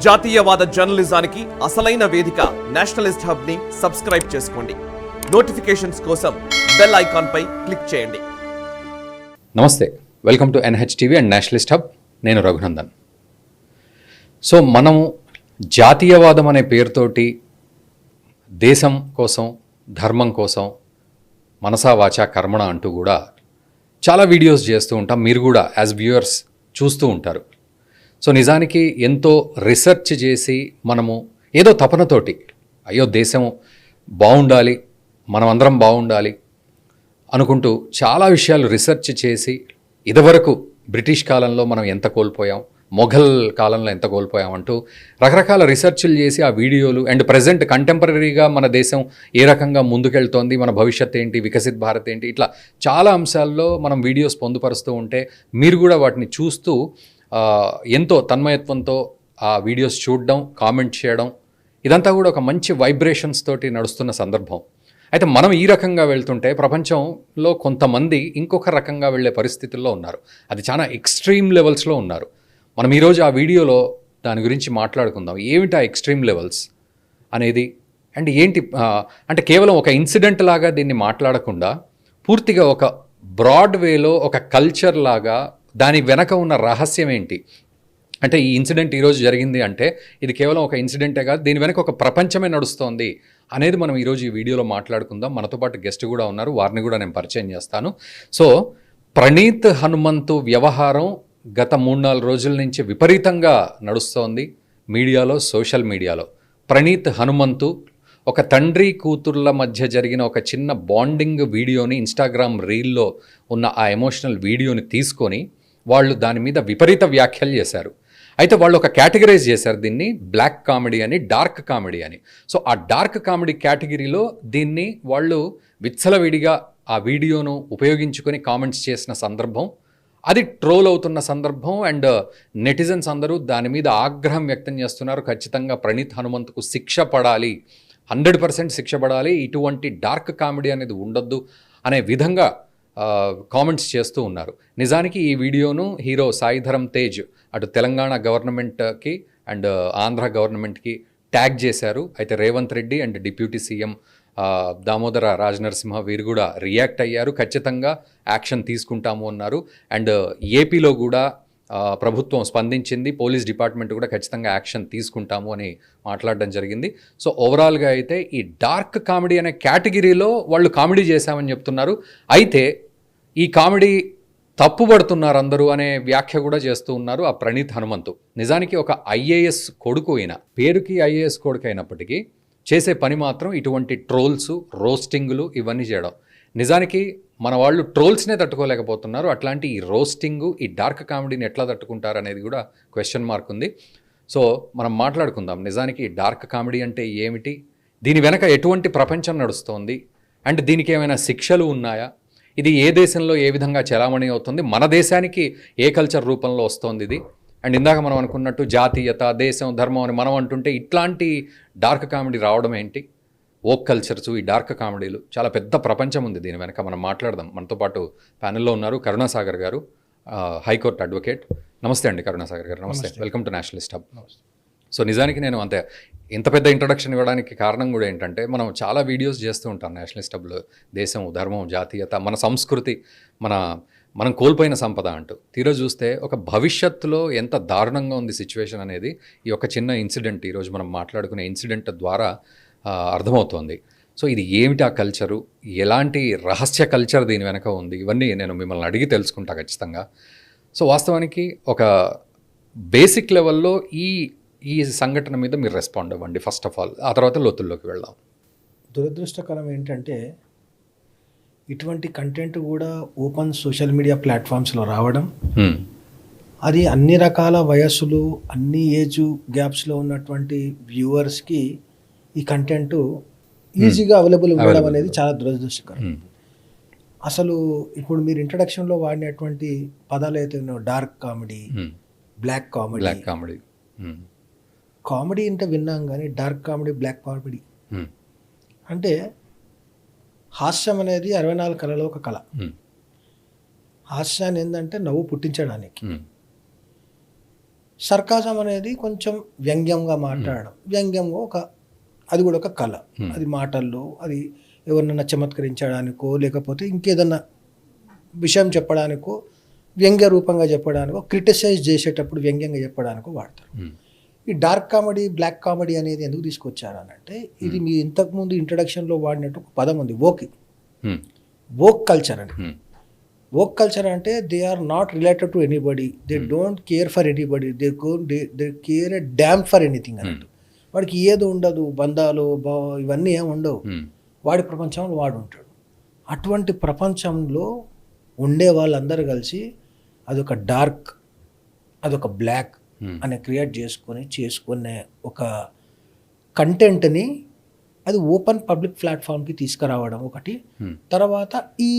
జాతీయవాద జర్నలిజానికి అసలైన వేదిక నేషనలిస్ట్ హబ్ ని సబ్స్క్రైబ్ చేసుకోండి. నోటిఫికేషన్స్ కోసం బెల్ ఐకాన్ పై క్లిక్ చేయండి. నమస్తే, welcome to NHTV and Nationalist hub. నేను రఘునందన్. సో మనము జాతీయవాదం అనే పేరుతోటి దేశం కోసం, ధర్మం కోసం మనసా వాచా కర్మణ అంటూ కూడా చాలా వీడియోస్ చేస్తూ ఉంటాం. మీరు కూడా యాజ్ వ్యూయర్స్ చూస్తూ ఉంటారు. సో నిజానికి ఎంతో రీసెర్చ్ చేసి మనము ఏదో తపనతోటి అయ్యో దేశం బాగుండాలి, మనమందరం బాగుండాలి అనుకుంటూ చాలా విషయాలు రీసెర్చ్ చేసి ఇదివరకు బ్రిటిష్ కాలంలో మనం ఎంత కోల్పోయాం, మొఘల్ కాలంలో ఎంత కోల్పోయాం అంటూ రకరకాల రీసెర్చ్లు చేసి ఆ వీడియోలు అండ్ ప్రజెంట్ కంటెంపరీగా మన దేశం ఏ రకంగా ముందుకెళ్తోంది, మన భవిష్యత్ ఏంటి, వికసిత్ భారత్ ఏంటి, ఇట్లా చాలా అంశాల్లో మనం వీడియోస్ పొందుపరుస్తూ ఉంటే మీరు కూడా వాటిని చూస్తూ ఎంతో తన్మయత్వంతో ఆ వీడియోస్ చూడడం, కామెంట్ చేయడం, ఇదంతా కూడా ఒక మంచి వైబ్రేషన్స్ తోటి నడుస్తున్న సందర్భం. అయితే మనం ఈ రకంగా వెళ్తుంటే ప్రపంచంలో కొంతమంది ఇంకొక రకంగా వెళ్ళే పరిస్థితుల్లో ఉన్నారు. అది చాలా ఎక్స్ట్రీమ్ లెవెల్స్లో ఉన్నారు. మనం ఈరోజు ఆ వీడియోలో దాని గురించి మాట్లాడుకుందాం. ఏమిటి ఆ ఎక్స్ట్రీమ్ లెవెల్స్ అనేది, అండ్ ఏంటి అంటే కేవలం ఒక ఇన్సిడెంట్ లాగా దీన్ని మాట్లాడకుండా పూర్తిగా ఒక బ్రాడ్ వేలో ఒక కల్చర్ లాగా దాని వెనక ఉన్న రహస్యం ఏంటి, అంటే ఈ ఇన్సిడెంట్ ఈరోజు జరిగింది అంటే ఇది కేవలం ఒక ఇన్సిడెంటే కాదు, దీని వెనక ఒక ప్రపంచమే నడుస్తోంది అనేది మనం ఈరోజు ఈ వీడియోలో మాట్లాడుకుందాం. మనతో పాటు గెస్ట్ కూడా ఉన్నారు, వారిని కూడా నేను పరిచయం చేస్తాను. సో ప్రణీత్ హనుమంతు వ్యవహారం గత 3-4 రోజుల నుంచి విపరీతంగా నడుస్తోంది మీడియాలో, సోషల్ మీడియాలో. ప్రణీత్ హనుమంతు ఒక తండ్రి కూతుర్ల మధ్య జరిగిన ఒక చిన్న బాండింగ్ వీడియోని ఇన్స్టాగ్రామ్ రీల్లో ఉన్న ఆ ఎమోషనల్ వీడియోని తీసుకొని వాళ్ళు దాని మీద విపరీత వ్యాఖ్యలు చేశారు. అయితే వాళ్ళు ఒక కేటగరైజ్ చేశారు దీన్ని, బ్లాక్ కామెడీ అని, డార్క్ కామెడీ అని. సో ఆ డార్క్ కామెడీ కేటగిరీలో దీన్ని వాళ్ళు విచ్చలవిడిగా ఆ వీడియోను ఉపయోగించుకొని కామెంట్స్ చేసిన సందర్భం, అది ట్రోల్ అవుతున్న సందర్భం. అండ్ నెటిజన్స్ అందరూ దాని మీద ఆగ్రహం వ్యక్తం చేస్తున్నారు. ఖచ్చితంగా ప్రణీత్ హనుమంతుకు శిక్ష పడాలి, 100% శిక్ష పడాలి, ఇటువంటి డార్క్ కామెడీ అనేది ఉండొద్దు అనే విధంగా కామెంట్స్ చేస్తూ ఉన్నారు. నిజానికి ఈ వీడియోను హీరో సాయిధరం తేజ్ అటు తెలంగాణ గవర్నమెంట్కి అండ్ ఆంధ్ర గవర్నమెంట్కి ట్యాగ్ చేశారు. అయితే Revanth Reddy and deputy CM Damodara Rajanarasimha వీరు కూడా రియాక్ట్ అయ్యారు. ఖచ్చితంగా యాక్షన్ తీసుకుంటాము అన్నారు. అండ్ ఏపీలో కూడా ప్రభుత్వం స్పందించింది, పోలీస్ డిపార్ట్మెంట్ కూడా ఖచ్చితంగా యాక్షన్ తీసుకుంటాము అని మాట్లాడడం జరిగింది. సో ఓవరాల్గా అయితే ఈ డార్క్ కామెడీ అనే కేటగిరీలో వాళ్ళు కామెడీ చేశామని చెప్తున్నారు. అయితే ఈ కామెడీ తప్పుపడుతున్నారు అందరూ అనే వ్యాఖ్య కూడా చేస్తూ ఉన్నారు ఆ ప్రణీత్ హనుమంతు. నిజానికి ఒక IAS కొడుకు అయిన, పేరుకి IAS కొడుకు అయినప్పటికీ చేసే పని మాత్రం ఇటువంటి ట్రోల్స్, రోస్టింగులు ఇవన్నీ చేయడం. నిజానికి మన వాళ్ళు ట్రోల్స్నే తట్టుకోలేకపోతున్నారు, అట్లాంటి ఈ రోస్టింగు, ఈ డార్క్ కామెడీని ఎట్లా తట్టుకుంటారు అనేది కూడా క్వశ్చన్ మార్క్ ఉంది. సో మనం మాట్లాడుకుందాం నిజానికి డార్క్ కామెడీ అంటే ఏమిటి, దీని వెనక ఎటువంటి ప్రపంచం నడుస్తోంది, అండ్ దీనికి ఏమైనా శిక్షలు ఉన్నాయా, ఇది ఏ దేశంలో ఏ విధంగా చలామణి అవుతుంది, మన దేశానికి ఏ కల్చర్ రూపంలో వస్తోంది ఇది. అండ్ ఇందాక మనం అనుకున్నట్టు జాతీయత, దేశం, ధర్మం అని మనం అంటుంటే ఇట్లాంటి డార్క్ కామెడీ రావడం ఏంటి, ఓక్ కల్చర్స్, ఈ డార్క్ కామెడీలు, చాలా పెద్ద ప్రపంచం ఉంది దీని వెనక. మనం మాట్లాడదాం. మనతో పాటు ప్యానెల్లో ఉన్నారు కరుణాసాగర్ గారు, హైకోర్టు అడ్వకేట్. నమస్తే అండి కరుణాసాగర్ గారు. నమస్తే, welcome to Nationalist hub. So నిజానికి నేను ఇంత పెద్ద ఇంట్రడక్షన్ ఇవ్వడానికి కారణం కూడా ఏంటంటే మనం చాలా వీడియోస్ చేస్తూ ఉంటాం నేషనలిస్ట్ హబ్లో, దేశం, ధర్మం, జాతీయత, మన సంస్కృతి, మనం కోల్పోయిన సంపద అంటూ తీరా చూస్తే ఒక భవిష్యత్తులో ఎంత దారుణంగా ఉంది సిచ్యువేషన్ అనేది ఈ ఒక చిన్న ఇన్సిడెంట్, ఈరోజు మనం మాట్లాడుకునే ఇన్సిడెంట్ ద్వారా అర్థమవుతోంది. సో ఇది ఏమిటి ఆ కల్చరు, ఎలాంటి రహస్య కల్చర్ దీని వెనక ఉంది, ఇవన్నీ నేను మిమ్మల్ని అడిగి తెలుసుకుంటా ఖచ్చితంగా. సో వాస్తవానికి ఒక బేసిక్ లెవెల్లో ఈ సంఘటన మీద మీరు రెస్పాండ్ అవ్వండి ఫస్ట్ ఆఫ్ ఆల్, ఆ తర్వాత లోతుల్లోకి వెళ్దాం. దురదృష్టకరం ఏంటంటే ఇటువంటి కంటెంట్ కూడా ఓపెన్ సోషల్ మీడియా ప్లాట్ఫామ్స్లో రావడం, అది అన్ని రకాల వయస్సులు, అన్ని ఏజ్ గ్యాప్స్లో ఉన్నటువంటి వ్యూవర్స్కి ఈ కంటెంట్ ఈజీగా అవైలబుల్ ఉండడం అనేది చాలా దురదృష్టకరం. అసలు ఇప్పుడు మీరు ఇంట్రడక్షన్లో వాడినటువంటి పదాలు అయితే dark comedy, black comedy, comedy అంటే విన్నాం కానీ డార్క్ కామెడీ, బ్లాక్ కామెడీ అంటే హాస్యం అనేది 64 కళలో ఒక కళ. హాస్యాన్ని ఏంటంటే నవ్వు పుట్టించడానికి. సర్కాజం అనేది కొంచెం వ్యంగ్యంగా మాట్లాడడం, వ్యంగ్యంగా అది కూడా ఒక కళ. అది మాటల్లో, అది ఎవరినైనా చమత్కరించడానికో లేకపోతే ఇంకేదన్నా విషయం చెప్పడానికో, వ్యంగ్య రూపంగా చెప్పడానికో, క్రిటిసైజ్ చేసేటప్పుడు వ్యంగ్యంగా చెప్పడానికో వాడతారు. ఈ డార్క్ కామెడీ, బ్లాక్ కామెడీ అనేది ఎందుకు తీసుకొచ్చారు అని అంటే, ఇది మీ ఇంతకుముందు ఇంట్రడక్షన్లో వాడినట్టు ఒక పదం ఉంది, వోక్ కల్చర్ అని. వోక్ కల్చర్ అంటే they are not related to anybody, they don't care for anybody, they care a damn for anything అన్నట్టు. వాడికి ఏదో ఉండదు, బంధాలు ఇవన్నీ ఏమి ఉండవు, వాడి ప్రపంచంలో వాడు ఉంటాడు. అటువంటి ప్రపంచంలో ఉండే వాళ్ళందరూ కలిసి అదొక డార్క్, అదొక బ్లాక్ అని క్రియేట్ చేసుకునే ఒక కంటెంట్ని అది ఓపెన్ పబ్లిక్ ప్లాట్ఫామ్కి తీసుకురావడం ఒకటి. తర్వాత ఈ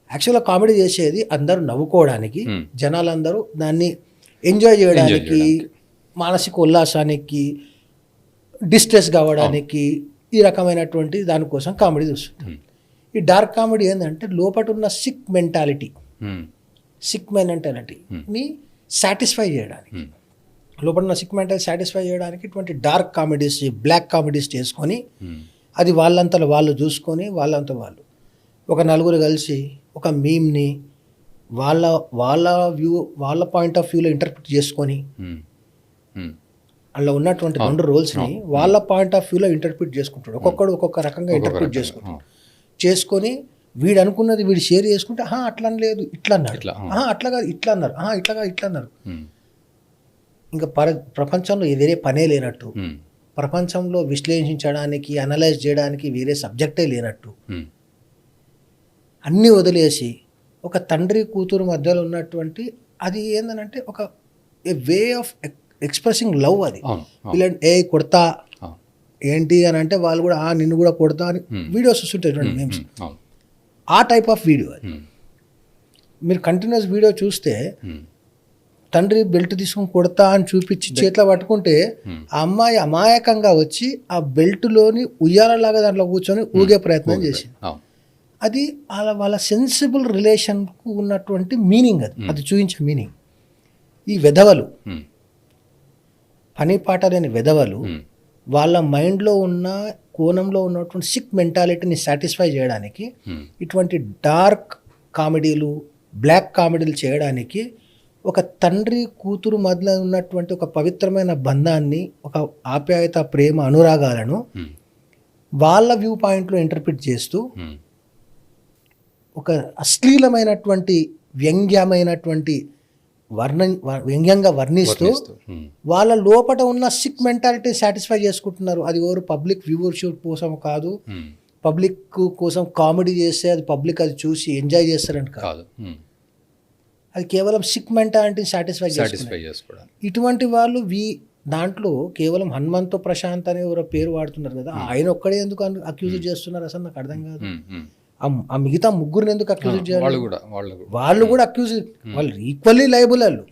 యాక్చువల్గా కామెడీ చేసేది అందరూ నవ్వుకోవడానికి, జనాలందరూ దాన్ని ఎంజాయ్ చేయడానికి, మానసిక ఉల్లాసానికి, డిస్ట్రెస్ కావడానికి, ఈ రకమైనటువంటి దానికోసం కామెడీ చూస్తుంటాం. ఈ డార్క్ కామెడీ ఏంటంటే లోపల ఉన్న సిక్ మెంటాలిటీని సాటిస్ఫై చేయడానికి, లోపల ఉన్న సిక్ మెంటాలిటీ సాటిస్ఫై చేయడానికి ఇటువంటి డార్క్ కామెడీస్, బ్లాక్ కామెడీస్ చేసుకొని అది వాళ్ళంతలో వాళ్ళు చూసుకొని వాళ్ళు ఒక నలుగురు కలిసి ఒక మీమ్ని వాళ్ళ పాయింట్ ఆఫ్ వ్యూలో ఇంటర్ప్రిట్ చేసుకొని, అందులో ఉన్నటువంటి రెండు రోల్స్ని వాళ్ళ పాయింట్ ఆఫ్ వ్యూలో ఇంటర్ప్రిట్ చేసుకుంటాడు. ఒక్కొక్కడు ఒక్కొక్క రకంగా ఇంటర్ప్రిట్ చేసుకొని వీడు అనుకున్నది వీడు షేర్ చేసుకుంటే అట్లా లేదు ఇట్లా అన్నాడు, అట్లా కాదు ఇట్లా అన్నారు, ఇట్లా అన్నారు. ఇంకా ప్రపంచంలో వేరే పనే లేనట్టు, ప్రపంచంలో విశ్లేషించడానికి, అనలైజ్ చేయడానికి వేరే సబ్జెక్టే లేనట్టు అన్నీ వదిలేసి ఒక తండ్రి కూతురు మధ్యలో ఉన్నటువంటి అది ఏందనంటే ఒక వే ఆఫ్ ఎక్స్ప్రెసింగ్ లవ్. అది వీళ్ళంటే కొడతా ఏంటి అని అంటే వాళ్ళు కూడా నిన్ను కూడా కొడతా అని వీడియోస్ వస్తుంటాయి చూడండి, మేమ్స్, ఆ టైప్ ఆఫ్ వీడియో అది. మీరు కంటిన్యూస్ వీడియో చూస్తే తండ్రి బెల్ట్ తీసుకుని కొడతా అని చూపించి చేతిలో పట్టుకుంటే ఆ అమ్మాయి అమాయకంగా వచ్చి ఆ బెల్ట్లోని ఉయ్యాలలాగా దాంట్లో కూర్చొని ఊగే ప్రయత్నం చేసింది. అది వాళ్ళ సెన్సిబుల్ రిలేషన్కు ఉన్నటువంటి మీనింగ్, అది చూపించే మీనింగ్. ఈ వెధవలు, పని పాట లేని వెధవలు వాళ్ళ మైండ్లో ఉన్న కోణంలో ఉన్నటువంటి సిక్ మెంటాలిటీని సాటిస్ఫై చేయడానికి ఇటువంటి డార్క్ కామెడీలు, బ్లాక్ కామెడీలు చేయడానికి ఒక తండ్రి కూతురు మధ్యలో ఉన్నటువంటి ఒక పవిత్రమైన బంధాన్ని, ఒక ఆప్యాయత, ప్రేమ, అనురాగాలను వాళ్ళ వ్యూ పాయింట్లో ఇంటర్ప్రిట్ చేస్తూ ఒక అశ్లీలమైనటువంటి వ్యంగ్యమైనటువంటి వ్యంగ్యంగా వర్ణిస్తూ వాళ్ళ లోపల ఉన్న సిక్ మెంటాలిటీ సాటిస్ఫై చేసుకుంటున్నారు. అది ఎవరు పబ్లిక్ వ్యూవర్షిప్ కోసం కాదు, పబ్లిక్ కోసం కామెడీ చేస్తే అది పబ్లిక్ అది చూసి ఎంజాయ్ చేస్తారని కాదు, అది కేవలం సిక్ మెంటాలిటీ సాటిస్ఫై చేసుకోవడానికి. ఇటువంటి వాళ్ళు దాంట్లో కేవలం హనుమంతు ప్రశాంత్ అనే ఎవరో పేరు వాడుతున్నారు కదా, ఆయన ఒక్కడే ఎందుకు అక్యూజ్ చేస్తున్నారు అసలు నాకు అర్థం కాదు. ఆ మిగతా ముగ్గురిని ఎందుకు అక్యూజ్ చేయాలి? వాళ్ళు కూడా అక్యూజ్, వాళ్ళు ఈక్వల్లీ లయబుల్ వాళ్ళు.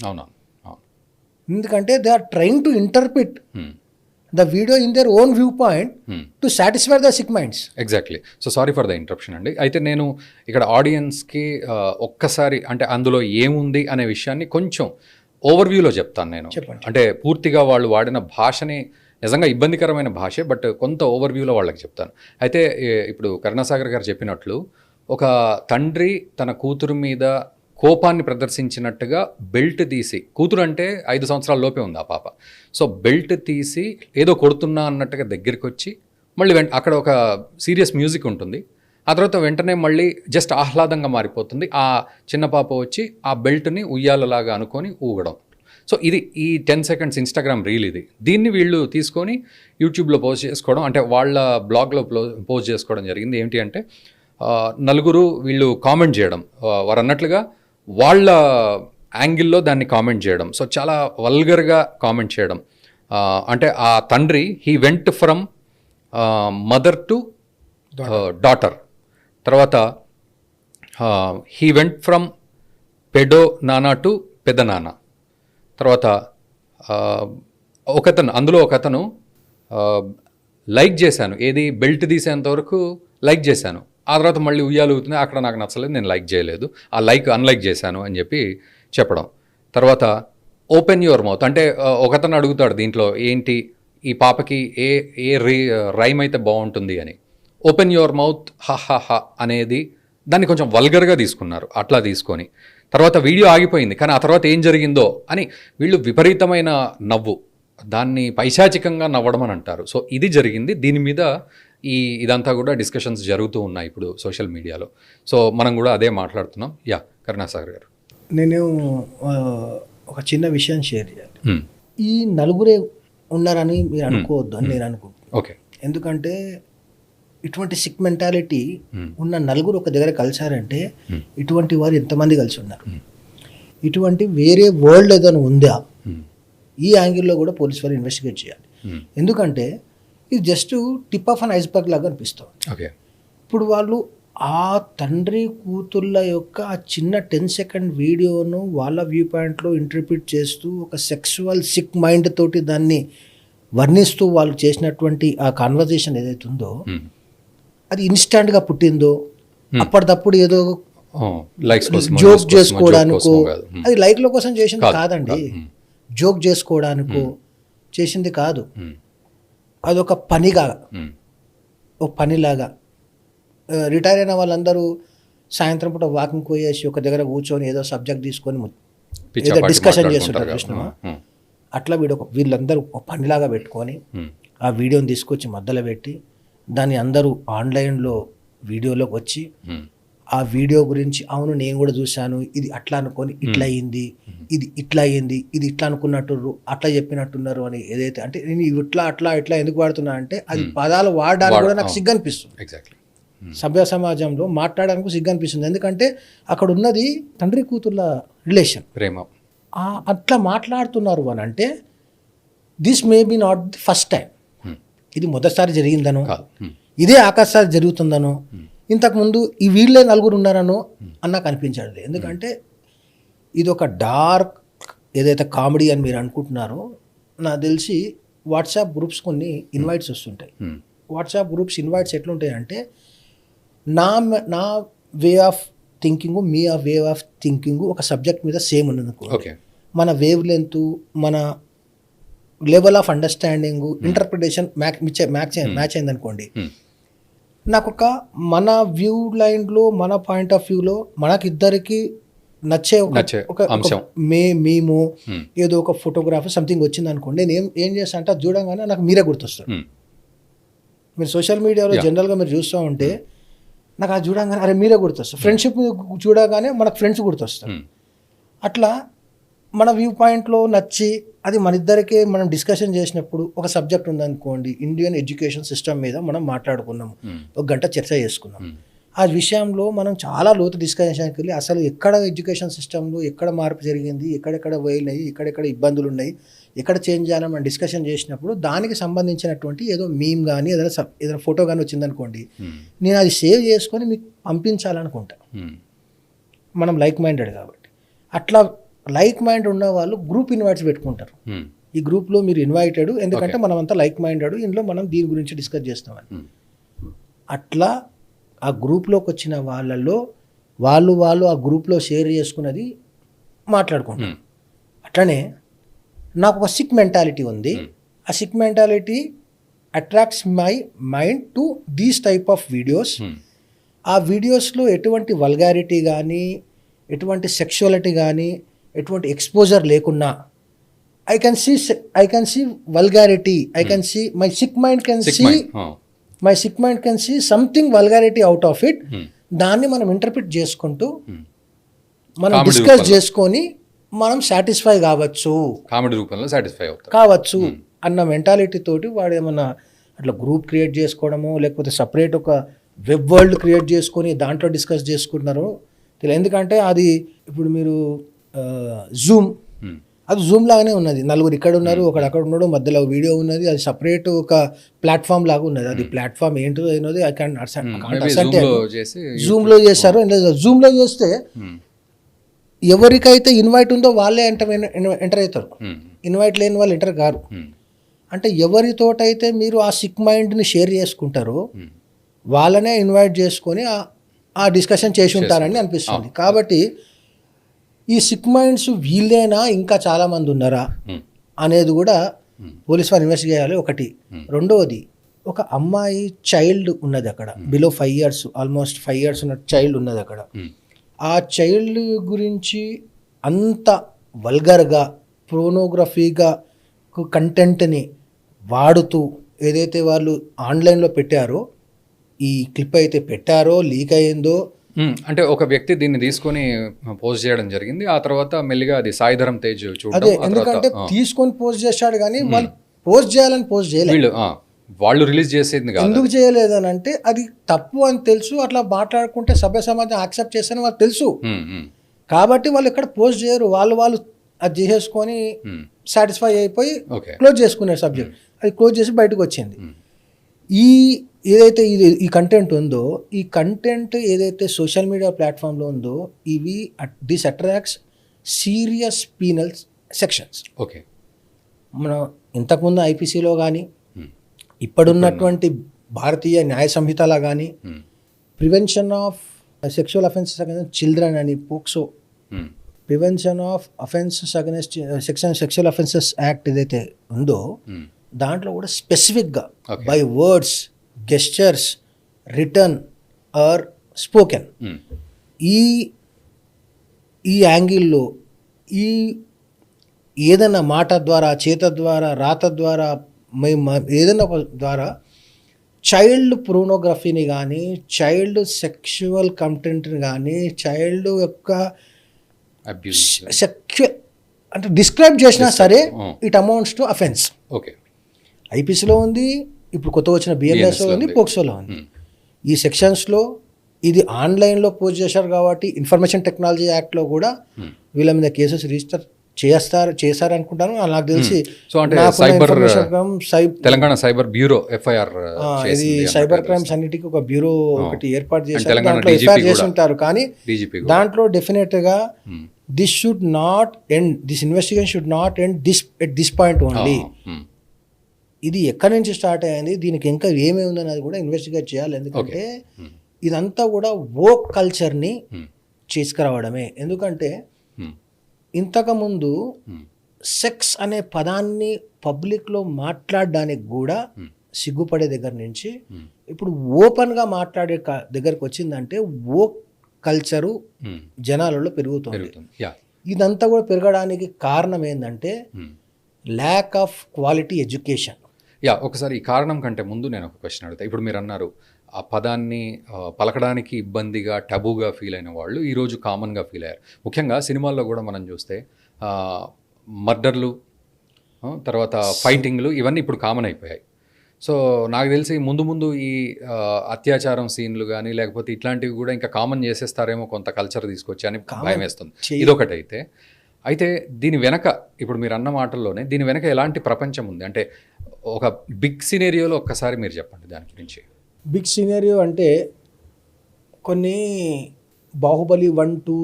ఎందుకంటే they are trying to interpret the video in their own view point to satisfy the sick minds. Exactly. So sorry for the interruption అండి. అయితే నేను ఇక్కడ ఆడియన్స్కి ఒక్కసారి అంటే అందులో ఏముంది అనే విషయాన్ని కొంచెం ఓవర్వ్యూలో చెప్తాను నేను. అంటే పూర్తిగా వాళ్ళు వాడిన భాషని నిజంగా ఇబ్బందికరమైన భాషే, బట్ కొంత ఓవర్వ్యూలో వాళ్ళకి చెప్తాను. అయితే ఇప్పుడు కరుణాసాగర్ గారు చెప్పినట్లు ఒక తండ్రి తన కూతురు మీద కోపాన్ని ప్రదర్శించినట్టుగా బెల్ట్ తీసి, కూతురు అంటే 5 సంవత్సరాల లోపే ఉంది ఆ పాప, సో బెల్ట్ తీసి ఏదో కొడుతున్నా అన్నట్టుగా దగ్గరికి వచ్చి మళ్ళీ అక్కడ ఒక సీరియస్ మ్యూజిక్ ఉంటుంది, ఆ తర్వాత వెంటనే మళ్ళీ జస్ట్ ఆహ్లాదంగా మారిపోతుంది. ఆ చిన్న పాప వచ్చి ఆ బెల్ట్ని ఉయ్యాలలాగా అనుకొని ఊగడం. సో ఇది ఈ 10 సెకండ్స్ ఇన్స్టాగ్రామ్ రీల్ ఇది. దీన్ని వీళ్ళు తీసుకొని యూట్యూబ్లో పోస్ట్ చేసుకోవడం, అంటే వాళ్ళ బ్లాగ్లో పోస్ట్ చేసుకోవడం జరిగింది. ఏంటి అంటే నలుగురు వీళ్ళు కామెంట్ చేయడం, వారు అన్నట్లుగా వాళ్ళ యాంగిల్లో దాన్ని కామెంట్ చేయడం. సో చాలా వల్గర్గా కామెంట్ చేయడం. అంటే ఆ తండ్రి he went from mother to daughter, తర్వాత హీ వెంట్ ఫ్రమ్ పెడో నానా టు పెద్ద నాన్న, తర్వాత అందులో ఒక అతను లైక్ చేశాను, ఏది బెల్ట్ తీసేంత వరకు లైక్ చేశాను, ఆ తర్వాత మళ్ళీ ఉయ్యాలు ఊగుతుంది, అక్కడ నాకు నచ్చలేదు, నేను లైక్ చేయలేదు, ఆ అన్లైక్ చేశాను అని చెప్పి చెప్పడం. తర్వాత ఓపెన్ యువర్ మౌత్ అంటే ఒకతను అడుగుతాడు దీంట్లో ఏంటి ఈ పాపకి ఏ ఏ రైమ్ అయితే బాగుంటుంది అని. ఓపెన్ యువర్ మౌత్ హ అనేది దాన్ని కొంచెం వల్గర్గా తీసుకున్నారు. అట్లా తీసుకొని తర్వాత వీడియో ఆగిపోయింది, కానీ ఆ తర్వాత ఏం జరిగిందో అని వీళ్ళు విపరీతమైన నవ్వు, దాన్ని పైశాచికంగా నవ్వడం అని అంటారు. సో ఇది జరిగింది. దీని మీద ఇదంతా కూడా డిస్కషన్స్ జరుగుతూ ఉన్నాయి ఇప్పుడు సోషల్ మీడియాలో. సో మనం కూడా అదే మాట్లాడుతున్నాం. యా, కరుణాసాగర్ గారు, నేను ఒక చిన్న విషయం షేర్ చేయాలి. ఈ నలుగురే ఉన్నారని మీరు అనుకోవద్దు అని నేను అనుకుంటున్నాను. ఓకే, ఎందుకంటే ఇటువంటి సిక్ మెంటాలిటీ ఉన్న నలుగురు ఒక దగ్గర కలిసారంటే ఇటువంటి వారు ఎంతమంది కలిసి ఉన్నారు, ఇటువంటి వేరే వరల్డ్ ఏదైనా ఉందా, ఈ యాంగిల్లో కూడా పోలీస్ వారు ఇన్వెస్టిగేట్ చేయాలి. ఎందుకంటే ఇది just tip of an iceberg లాగా అనిపిస్తుంది. ఓకే, ఇప్పుడు వాళ్ళు ఆ తండ్రి కూతుళ్ళ యొక్క ఆ చిన్న 10 సెకండ్ వీడియోను వాళ్ళ వ్యూ పాయింట్లో ఇంటర్ప్రిట్ చేస్తూ ఒక సెక్సువల్ సిక్ మైండ్ తోటి దాన్ని వర్ణిస్తూ వాళ్ళు చేసినటువంటి ఆ కాన్వర్జేషన్ ఏదైతే ఉందో అది ఇన్స్టాంట్గా పుట్టిందో, అప్పటిదప్పుడు ఏదో జోక్ చేసుకోవడానికో, అది లైక్ల కోసం చేసింది కాదండి, జోక్ చేసుకోవడానికో చేసింది కాదు. అదొక పనిగా, ఒక పనిలాగా రిటైర్ అయిన వాళ్ళందరూ సాయంత్రం పూట వాకింగ్ పోయేసి ఒక దగ్గర కూర్చొని ఏదో సబ్జెక్ట్ తీసుకొని ఏదో డిస్కషన్ చేస్తుంటారు కృష్ణమా, అట్లా వీళ్ళందరూ ఒక పనిలాగా పెట్టుకొని ఆ వీడియోని తీసుకొచ్చి మధ్యలో పెట్టి దాన్ని అందరూ ఆన్లైన్లో వీడియోలోకి వచ్చి ఆ వీడియో గురించి అవును నేను కూడా చూశాను, ఇది అట్లా అనుకొని ఇట్లా అయ్యింది, ఇది ఇట్లా అయ్యింది, ఇది ఇట్లా అనుకున్నట్టు అట్లా చెప్పినట్టున్నారు అని ఏదైతే, అంటే నేను ఇట్లా అట్లా ఇట్లా ఎందుకు వాడుతున్నా అంటే అది పదాలు వాడడానికి కూడా నాకు సిగ్గు అనిపిస్తుంది. ఎగ్జాక్ట్లీ, సభ్య సమాజంలో మాట్లాడడానికి సిగ్గు అనిపిస్తుంది. ఎందుకంటే అక్కడ ఉన్నది తండ్రి కూతుర్ల రిలేషన్, ప్రేమ. అట్లా మాట్లాడుతున్నారు అని అంటే this may be not the first time, ఇది మొదటిసారి జరిగిందనో, ఇదే ఆకాశసారి జరుగుతుందనో, ఇంతకుముందు ఈ వీళ్ళే నలుగురు ఉన్నారనో నాకు అనిపించదు. ఎందుకంటే ఇది ఒక డార్క్ ఏదైతే కామెడీ అని మీరు అనుకుంటున్నారో, నాకు తెలిసి వాట్సాప్ గ్రూప్స్ కొన్ని ఇన్వైట్స్ వస్తుంటాయి. వాట్సాప్ గ్రూప్స్ ఇన్వైట్స్ ఎట్లుంటాయి అంటే నా way of thinking, me way of thinking ఒక సబ్జెక్ట్ మీద సేమ్ ఉన్నందుకు మన వేవ్ లెంత్, మన level of understanding, interpretation match అయిందనుకోండి, నాకు ఒక మన వ్యూ లైన్లో, మన పాయింట్ ఆఫ్ వ్యూలో మనకిద్దరికి నచ్చే ఒక మేము ఏదో ఒక ఫోటోగ్రాఫ్ సంథింగ్ వచ్చింది అనుకోండి, నేను ఏం చేస్తా అంటే అది చూడంగానే నాకు మీరే గుర్తొస్తారు. మీరు సోషల్ మీడియాలో జనరల్గా మీరు చూస్తూ ఉంటే నాకు అది చూడంగానే అరే మీరే గుర్తొస్తారు. ఫ్రెండ్షిప్ చూడగానే మనకు ఫ్రెండ్స్ గుర్తొస్తారు. అట్లా మన వ్యూ పాయింట్లో నచ్చి అది మన ఇద్దరికే మనం డిస్కషన్ చేసినప్పుడు ఒక సబ్జెక్ట్ ఉందనుకోండి, ఇండియన్ ఎడ్యుకేషన్ సిస్టమ్ మీద మనం మాట్లాడుకున్నాము, ఒక గంట చర్చ చేసుకున్నాం. ఆ విషయంలో మనం చాలా లోతు డిస్కషన్కి వెళ్ళి అసలు ఎక్కడ ఎడ్యుకేషన్ సిస్టంలో ఎక్కడ మార్పు జరిగింది, ఎక్కడెక్కడ పోయినాయి, ఎక్కడెక్కడ ఇబ్బందులు ఉన్నాయి, ఎక్కడ చేంజ్ చేయాలని మనం డిస్కషన్ చేసినప్పుడు దానికి సంబంధించినటువంటి ఏదో మీమ్ కానీ ఏదైనా ఫోటో కానీ వచ్చిందనుకోండి, నేను అది సేవ్ చేసుకొని మీకు పంపించాలనుకుంటా. మనం లైక్ మైండెడ్ కాబట్టి అట్లా లైక్ మైండ్ ఉన్న వాళ్ళు గ్రూప్ ఇన్వైట్స్ పెట్టుకుంటారు. ఈ గ్రూప్లో మీరు ఇన్వైటెడ్, ఎందుకంటే మనం అంతా లైక్ మైండెడ్, ఇందులో మనం దీని గురించి డిస్కస్ చేస్తామని. అట్లా ఆ గ్రూప్లోకి వచ్చిన వాళ్ళల్లో వాళ్ళు ఆ గ్రూప్లో షేర్ చేసుకున్నది మాట్లాడుకుంటారు. అట్లనే నాకు ఒక సిక్ మెంటాలిటీ ఉంది. ఆ sick mentality attracts my mind to these type of videos. ఆ వీడియోస్లో ఎటువంటి వల్గారిటీ కానీ, ఎటువంటి సెక్షువాలిటీ కానీ, ఎటువంటి ఎక్స్పోజర్ లేకున్నా I can see vulgarity, I can see my sick mind can see something vulgarity out of it. దాన్ని మనం ఇంటర్ప్రిట్ చేసుకుంటూ మనం డిస్కస్ చేసుకొని మనం సాటిస్ఫై కావచ్చు, కామెడీ రూపంలో సాటిస్ఫై కావచ్చు అన్న మెంటాలిటీ తోటి వాడు ఏమన్నా అట్లా గ్రూప్ క్రియేట్ చేసుకోవడమో, లేకపోతే సపరేట్ ఒక వెబ్ వరల్డ్ క్రియేట్ చేసుకొని దాంట్లో డిస్కస్ చేసుకుంటున్నారో తెలియదు. ఎందుకంటే అది ఇప్పుడు మీరు జూమ్, అది జూమ్ లాగానే ఉన్నది. నలుగురు ఇక్కడ ఉన్నారు, ఒకడు అక్కడ ఉన్నాడు, మధ్యలో వీడియో ఉన్నది, అది సపరేట్ ఒక ప్లాట్ఫామ్ లాగా ఉన్నది. అది ప్లాట్ఫామ్ ఏంటో అయినది ఐ క్యాన్ జూమ్లో చేస్తారు. జూమ్లో చేస్తే ఎవరికైతే ఇన్వైట్ ఉందో వాళ్ళే ఎంటర్ అవుతారు, ఇన్వైట్ లేని వాళ్ళు ఎంటర్ కారు. అంటే ఎవరితోటైతే మీరు ఆ సిక్ మైండ్ని షేర్ చేసుకుంటారో వాళ్ళనే ఇన్వైట్ చేసుకొని ఆ డిస్కషన్ చేసి ఉంటారని అనిపిస్తుంది. కాబట్టి ఈ సిక్ మైండ్స్ వీళ్ళేనా ఇంకా చాలా మంది ఉన్నారా అనేది కూడా పోలీస్ వారు ఇన్వెస్టిగేట్ చేయాలి ఒకటి. రెండవది, ఒక అమ్మాయి చైల్డ్ ఉన్నది అక్కడ, బిలో 5 years, ఆల్మోస్ట్ 5 years ఉన్న చైల్డ్ ఉన్నది అక్కడ. ఆ చైల్డ్ గురించి అంత వల్గర్గా పోర్నోగ్రఫీగా కంటెంట్ని వాడుతూ ఏదైతే వాళ్ళు ఆన్లైన్లో పెట్టారో, ఈ క్లిప్ అయితే పెట్టారో లీక్ అయ్యిందో, అంటే ఒక వ్యక్తి దీన్ని తీసుకొని పోస్ట్ చేయడం జరిగింది. ఆ తర్వాత మెల్లిగా అది సాయిధరం తేజ్ అదే చూడడం, ఎందుకంటే తీసుకొని పోస్ట్ చేశాడు కానీ వాళ్ళు పోస్ట్ చేయాలని పోస్ట్ చేయలేదు. వాళ్ళు రిలీజ్ చేసేది కాదు. ఎందుకు చేయలేదు అని అంటే అది తప్పు అని తెలుసు, అట్లా మాట్లాడుకుంటే సభ్య సమాజం యాక్సెప్ట్ చేస్తారని వాళ్ళకి తెలుసు. కాబట్టి వాళ్ళు ఎక్కడ పోస్ట్ చేయరు, వాళ్ళు అది చేసేసుకొని సాటిస్ఫై అయిపోయి క్లోజ్ చేసుకునే సబ్జెక్ట్, అది క్లోజ్ చేసి బయటకు వచ్చింది. ఏదైతే ఈ కంటెంట్ ఉందో, ఈ కంటెంట్ ఏదైతే సోషల్ మీడియా ప్లాట్ఫామ్లో ఉందో, this attracts serious penal sections. Okay, మనం ఇంతకుముందు ఐపీసీలో కానీ ఇప్పుడున్నటువంటి భారతీయ న్యాయ సంహితలా కానీ prevention of sexual offences against children అని POCSO, prevention of offences against sexual offences act ఏదైతే ఉందో దాంట్లో కూడా స్పెసిఫిక్గా by words, gestures, written or spoken, ఈ యాంగిల్లో ఏదైనా మాట ద్వారా, చేత ద్వారా, రాత ద్వారా, ఏదైనా ద్వారా చైల్డ్ పోర్నోగ్రఫీని కానీ, చైల్డ్ సెక్షువల్ కంటెంట్ని కానీ, చైల్డ్ యొక్క సెక్షువల్ అంటే డిస్క్రైబ్ చేసినా సరే it amounts to offence. Okay, ఐపీసీలో ఉంది, ఇప్పుడు కొత్త వచ్చిన బిఎన్ఎస్లో ఉంది, పోక్సోలో ఉంది. ఈ సెక్షన్స్లో ఇది ఆన్లైన్లో పోస్ట్ చేశారు కాబట్టి ఇన్ఫర్మేషన్ టెక్నాలజీ యాక్ట్లో కూడా వీళ్ళ మీద కేసెస్ రిజిస్టర్ చేశారనుకుంటాను నాకు తెలిసి. సో అంటే తెలంగాణ సైబర్ బ్యూరో ఎఫ్ఐఆర్, ఇది సైబర్ క్రైమ్స్ అన్నిటికీ ఒక బ్యూరో ఒకటి ఏర్పాటు చేశారు, దాంట్లో ఎఫ్ఐఆర్ చేసి ఉంటారు. కానీ దాంట్లో డెఫినెట్గా this should not end, this investigation should not end at this point only. ఇది ఎక్కడి నుంచి స్టార్ట్ అయ్యింది, దీనికి ఇంకా ఏమేమి ఉందన్నది కూడా ఇన్వెస్టిగేట్ చేయాలి. ఎందుకంటే ఇదంతా కూడా వోక్ కల్చర్ని తీసుకురావడమే. ఎందుకంటే ఇంతకుముందు సెక్స్ అనే పదాన్ని పబ్లిక్లో మాట్లాడడానికి కూడా సిగ్గుపడే దగ్గర నుంచి ఇప్పుడు ఓపెన్గా మాట్లాడే దగ్గరకు వచ్చిందంటే వోక్ కల్చరు జనాలలో పెరుగుతుంది. ఇదంతా కూడా పెరగడానికి కారణం ఏంటంటే ల్యాక్ ఆఫ్ క్వాలిటీ ఎడ్యుకేషన్. ఒకసారి ఈ కారణం కంటే ముందు నేను ఒక క్వశ్చన్ అడుగుతా. ఇప్పుడు మీరు అన్నారు ఆ పదాన్ని పలకడానికి ఇబ్బందిగా, టబూగా ఫీల్ అయిన వాళ్ళు ఈరోజు కామన్గా ఫీల్ అయ్యారు. ముఖ్యంగా సినిమాల్లో కూడా మనం చూస్తే మర్డర్లు, తర్వాత ఫైటింగ్లు, ఇవన్నీ ఇప్పుడు కామన్ అయిపోయాయి. సో నాకు తెలిసి ముందు ఈ అత్యాచారం సీన్లు కానీ లేకపోతే ఇట్లాంటివి కూడా ఇంకా కామన్ చేసేస్తారేమో కొంత కల్చర్ తీసుకొచ్చి అని భయం వేస్తుంది. ఇదొకటి అయితే దీని వెనక ఇప్పుడు మీరు అన్న మాటల్లోనే దీని వెనక ఎలాంటి ప్రపంచం ఉంది అంటే ఒక బిగ్ సినేరియోలో ఒక్కసారి మీరు చెప్పండి దాని గురించి. బిగ్ సినేరియో అంటే కొన్ని బాహుబలి 1, 2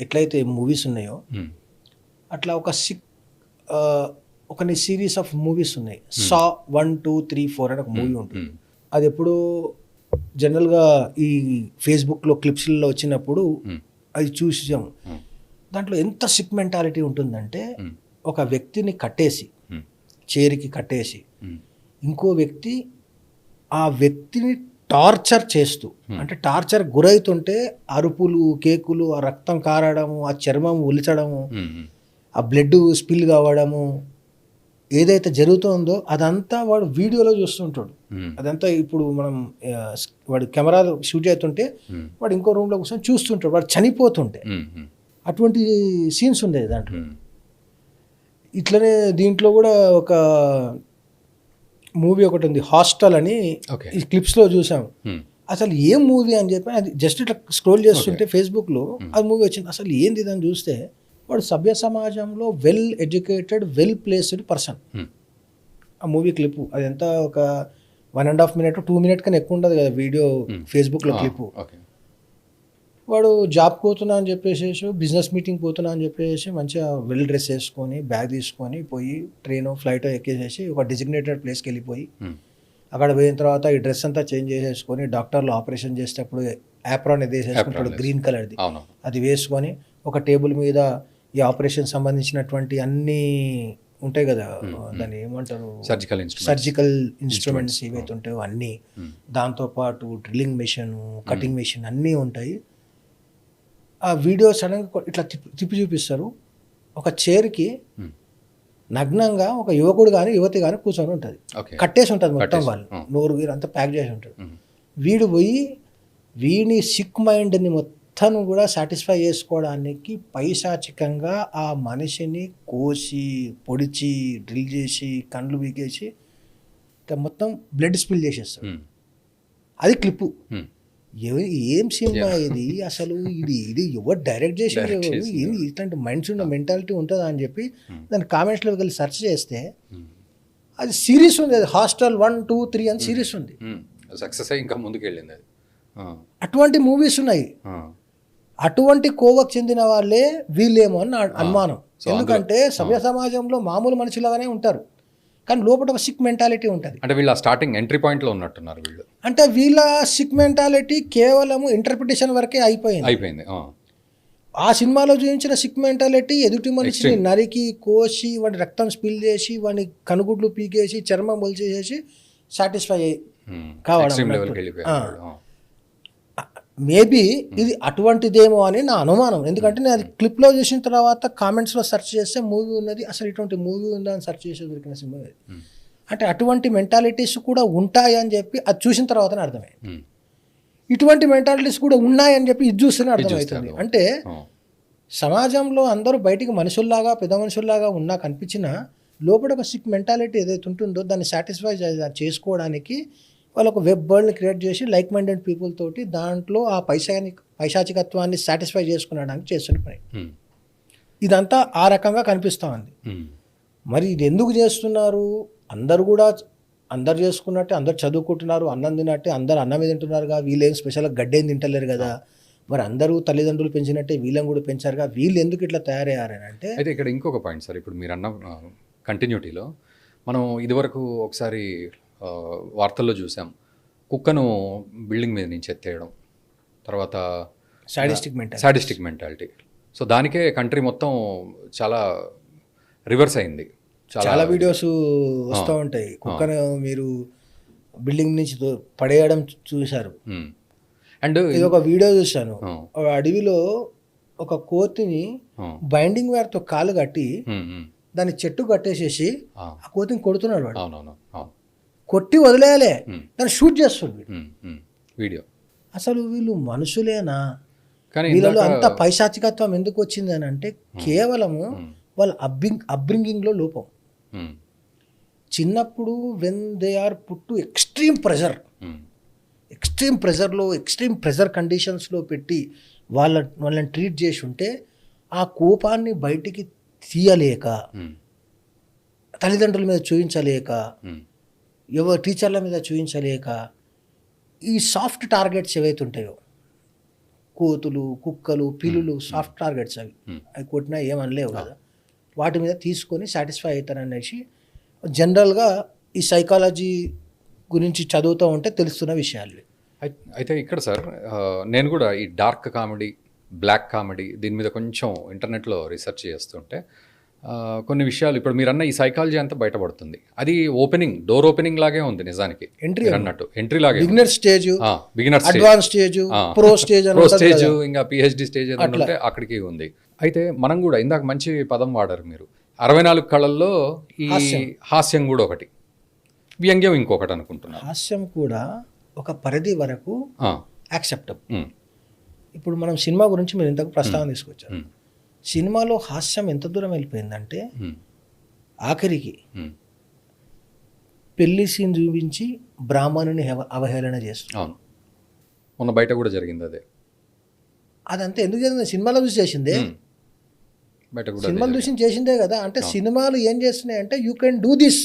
ఎట్లయితే మూవీస్ ఉన్నాయో అట్లా ఒక సిరీస్ ఆఫ్ మూవీస్ ఉన్నాయి. సా 1, 2, 3, 4 అని ఒక మూవీ ఉంటుంది. అది ఎప్పుడు జనరల్గా ఈ ఫేస్బుక్లో క్లిప్స్లలో వచ్చినప్పుడు అది చూసాము. దాంట్లో ఎంత సిక్ మెంటాలిటీ ఉంటుందంటే ఒక వ్యక్తిని కట్టేసి, చైర్కి కట్టేసి, ఇంకో వ్యక్తి ఆ వ్యక్తిని టార్చర్ చేస్తూ, అంటే టార్చర్ గురవుతుంటే అరుపులు, కేకులు, ఆ రక్తం కారడము, ఆ చర్మం ఉలిచడము, ఆ బ్లడ్ స్పిల్ కావడము, ఏదైతే జరుగుతుందో అదంతా వాడు వీడియోలో చూస్తుంటాడు. అదంతా ఇప్పుడు మనం వాడు కెమెరా షూట్ అవుతుంటే వాడు ఇంకో రూమ్లో కూర్చొని చూస్తుంటాడు, వాడు చనిపోతుంటే. అటువంటి సీన్స్ ఉండేది దాంట్లో. ఇట్లనే దీంట్లో కూడా ఒక మూవీ ఒకటి ఉంది, హాస్టల్ అని, ఈ క్లిప్స్లో చూసాం. అసలు ఏం మూవీ అని చెప్పి అది జస్ట్ ఇట్లా స్క్రోల్ చేస్తుంటే ఫేస్బుక్లో అది మూవీ వచ్చింది. అసలు ఏంది అని చూస్తే వాడు సభ్య సమాజంలో well educated, well placed person. ఆ మూవీ క్లిప్ అది ఎంత ఒక 1.5 minute 2 minutes కన్నా ఎక్కువ ఉండదు కదా వీడియో ఫేస్బుక్లో క్లిప్. వాడు జాబ్ పోతున్నా అని చెప్పేసి, బిజినెస్ మీటింగ్ పోతున్నా అని చెప్పేసి మంచిగా వెల్ డ్రెస్ వేసుకొని, బ్యాగ్ తీసుకొని పోయి ట్రైన్ ఫ్లైట్ ఎక్కేసేసి ఒక డిజిగ్నేటెడ్ ప్లేస్కి వెళ్ళిపోయి అక్కడ పోయిన తర్వాత ఈ డ్రెస్ అంతా చేంజ్ చేసేసుకొని డాక్టర్లు ఆపరేషన్ చేసేటప్పుడు యాప్రాన్ ఇది వేసేసుకుంటాడు గ్రీన్ కలర్ది, అది వేసుకొని ఒక టేబుల్ మీద ఈ ఆపరేషన్ సంబంధించినటువంటి అన్ని ఉంటాయి కదా, దాన్ని ఏమంటారు, సర్జికల్ ఇన్స్ట్రుమెంట్స్ ఏవైతే ఉంటాయో అన్నీ, దాంతోపాటు డ్రిల్లింగ్ మెషిన్, కటింగ్ మెషిన్ అన్నీ ఉంటాయి. ఆ వీడియో సడన్గా ఇట్లా తిప్పి చూపిస్తారు. ఒక చైర్కి నగ్నంగా ఒక యువకుడు కానీ యువతి కానీ కూర్చొని ఉంటుంది, కట్టేసి ఉంటుంది మొత్తం, వాళ్ళు నోరు వీరు అంతా ప్యాక్ చేసి ఉంటాడు. వీడు పోయి వీడిని సిక్ మైండ్ని మొత్తం కూడా సాటిస్ఫై చేసుకోవడానికి పైశాచికంగా ఆ మనిషిని కోసి పొడిచి డ్రిల్ చేసి కండ్లు వీకేసి మొత్తం బ్లడ్ స్పిల్ చేసేస్తాడు. అది క్లిప్పు. ఏం సినిమా ఇది అసలు, ఇది ఎవరు డైరెక్ట్ చేసేది, ఏంది ఇట్లాంటి మైండ్స్ ఉన్న మెంటాలిటీ ఉంటుందా అని చెప్పి దాని కామెంట్స్లోకి వెళ్ళి సెర్చ్ చేస్తే అది సిరీస్ ఉంది, అది హాస్టల్ 1, 2, 3 అని సిరీస్ ఉంది. సక్సెస్ అయ్యి ఇంకా ముందుకు వెళ్ళింది అది. అటువంటి మూవీస్ ఉన్నాయి. అటువంటి కోవకు చెందిన వాళ్ళే వీళ్ళేమో అని అనుమానం. ఎందుకంటే సభ్య సమాజంలో మామూలు మనుషులుగానే ఉంటారు, కానీ లోపల ఒక సిక్ మెంటాలిటీ ఉంటుంది. అంటే వీళ్ళ స్టార్టింగ్ ఎంట్రీ పాయింట్లో ఉన్నట్టున్నారు వీళ్ళు. అంటే వీళ్ళ సిక్ మెంటాలిటీ కేవలం ఇంటర్ప్రిటేషన్ వరకే అయిపోయింది. ఆ సినిమాలో చూపించిన సిక్ మెంటాలిటీ ఎదుటి మనిషిని నరికి కోసి వాడి రక్తం స్పిల్ చేసి వాడిని కనుగుడ్లు పీకేసి చర్మం మొలిచేసేసి సాటిస్ఫై కావడం. మేబీ ఇది అటువంటిదేమో అని నా అనుమానం. ఎందుకంటే నేను అది క్లిప్లో చూసిన తర్వాత కామెంట్స్లో సెర్చ్ చేస్తే మూవీ ఉన్నది, అసలు ఇటువంటి మూవీ ఉందా అని సెర్చ్ చేసి దొరికిన సినిమా అది. అంటే అటువంటి మెంటాలిటీస్ కూడా ఉంటాయి అని చెప్పి అది చూసిన తర్వాతనే అర్థమైంది. ఇటువంటి మెంటాలిటీస్ కూడా ఉన్నాయని చెప్పి ఇది చూస్తేనే అర్థమవుతుంది. అంటే సమాజంలో అందరూ బయటికి మనుషుల్లాగా పెద్ద మనుషుల్లాగా ఉన్నా కనిపించినా లోపల ఒక సిక్ మెంటాలిటీ ఏదైతే ఉంటుందో దాన్ని సాటిస్ఫై చేసుకోవడానికి వాళ్ళు ఒక వెబ్ వరల్డ్ని క్రియేట్ చేసి లైక్ మైండెడ్ పీపుల్ తోటి దాంట్లో ఆ పైశాచికత్వాన్ని సాటిస్ఫై చేసుకునడానికి చేస్తున్న పని. ఇదంతా ఆ రకంగా కనిపిస్తూ ఉంది. మరి ఇది ఎందుకు చేస్తున్నారు? అందరు చేసుకున్నట్టే అందరు చదువుకుంటున్నారు, అన్నం తిన్నట్టే అందరు అన్నమే తింటున్నారుగా, వీళ్ళేం స్పెషల్గా గడ్డేం తింటలేరు కదా, మరి అందరూ తల్లిదండ్రులు పెంచినట్టే వీళ్ళని కూడా పెంచారుగా, వీళ్ళు ఎందుకు ఇట్లా తయారయ్యారని అంటే. అయితే ఇక్కడ ఇంకొక పాయింట్ సార్, ఇప్పుడు మీరు అన్న కంటిన్యూటీలో మనం ఇదివరకు ఒకసారి వార్తల్లో చూసాం, కుక్కను బిల్డింగ్ మీద నుంచి ఎత్తేయడం, తర్వాత సాడిస్టిక్ మెంటాలిటీ. సో దానికే కంట్రీ మొత్తం చాలా రివర్స్ అయింది. చాలా వీడియోస్ వస్తూ ఉంటాయి, కుక్కను మీరు బిల్డింగ్ నుంచి పడేయడం చూశారు. అండ్ ఇది ఒక వీడియో చూశాను, అడవిలో ఒక కోతిని బైండింగ్ వైర్తో కాలు కట్టి దాన్ని చెట్టు కట్టేసేసి ఆ కోతిని కొడుతున్నాడు వాడు. కొట్టి వదిలేయాలి, దాన్ని షూట్ చేస్తుంది వీడియో. అసలు వీళ్ళు మనుషులేనా? వీళ్ళలో అంత పైశాచికత్వం ఎందుకు వచ్చింది అని అంటే కేవలము వాళ్ళ అప్బ్రింగింగ్లో లోపం. చిన్నప్పుడు when they are put to extreme ప్రెజర్లో ఎక్స్ట్రీమ్ ప్రెజర్ కండిషన్స్లో పెట్టి వాళ్ళని ట్రీట్ చేసి ఉంటే ఆ కోపాన్ని బయటికి తీయలేక, తల్లిదండ్రుల మీద చూపించలేక, ఎవరు టీచర్ల మీద చూపించలేక, ఈ సాఫ్ట్ టార్గెట్స్ ఏవైతే ఉంటాయో, కోతులు, కుక్కలు, పిల్లులు సాఫ్ట్ టార్గెట్స్, అవి కొట్టినా ఏమనలేవు కదా, వాటి మీద తీసుకొని సాటిస్ఫై అవుతారనేసి జనరల్గా ఈ సైకాలజీ గురించి చదువుతూ ఉంటే తెలుస్తున్న విషయాలు. అయితే ఇక్కడ సార్ నేను కూడా ఈ డార్క్ కామెడీ, బ్లాక్ కామెడీ దీని మీద కొంచెం ఇంటర్నెట్లో రీసెర్చ్ చేస్తుంటే కొన్ని విషయాలు ఇప్పుడు మీరు అన్న ఈ సైకాలజీ అంతా బయటపడుతుంది. అది డోర్ ఓపెనింగ్ లాగే ఉంది నిజానికి, అన్నట్టు ఎంట్రీ లాగే, beginner stage, advance stage, pro stage, ఇంకా పిహెచ్డి స్టేజ్ ఏదంటే అక్కడికి ఉంది. అయితే మనం కూడా ఇందాక మంచి పదం వాడారు మీరు, 64 కళల్లో ఈ హాస్యం కూడా ఒకటి, వ్యంగ్యం ఇంకొకటి అనుకుంటున్నాను. హాస్యం కూడా ఒక పరిధి వరకు యాక్సెప్టబుల్. ఇప్పుడు మనం సినిమా గురించి మీరు ఇంతకు ప్రస్తావన తీసుకొచ్చారు. సినిమాలో హాస్యం ఎంత దూరం వెళ్ళిపోయిందంటే ఆఖరికి పెళ్లి సీన్ చూపించి బ్రాహ్మణుని అవహేళన చేస్తుంది. మొన్న బయట కూడా జరిగింది అదే. అదంతా ఎందుకు జరిగింది? సినిమాలో చూసి చేసిందే, సినిమాలు చూసి చేసిందే కదా. అంటే సినిమాలు ఏం చేస్తున్నాయి అంటే you can do this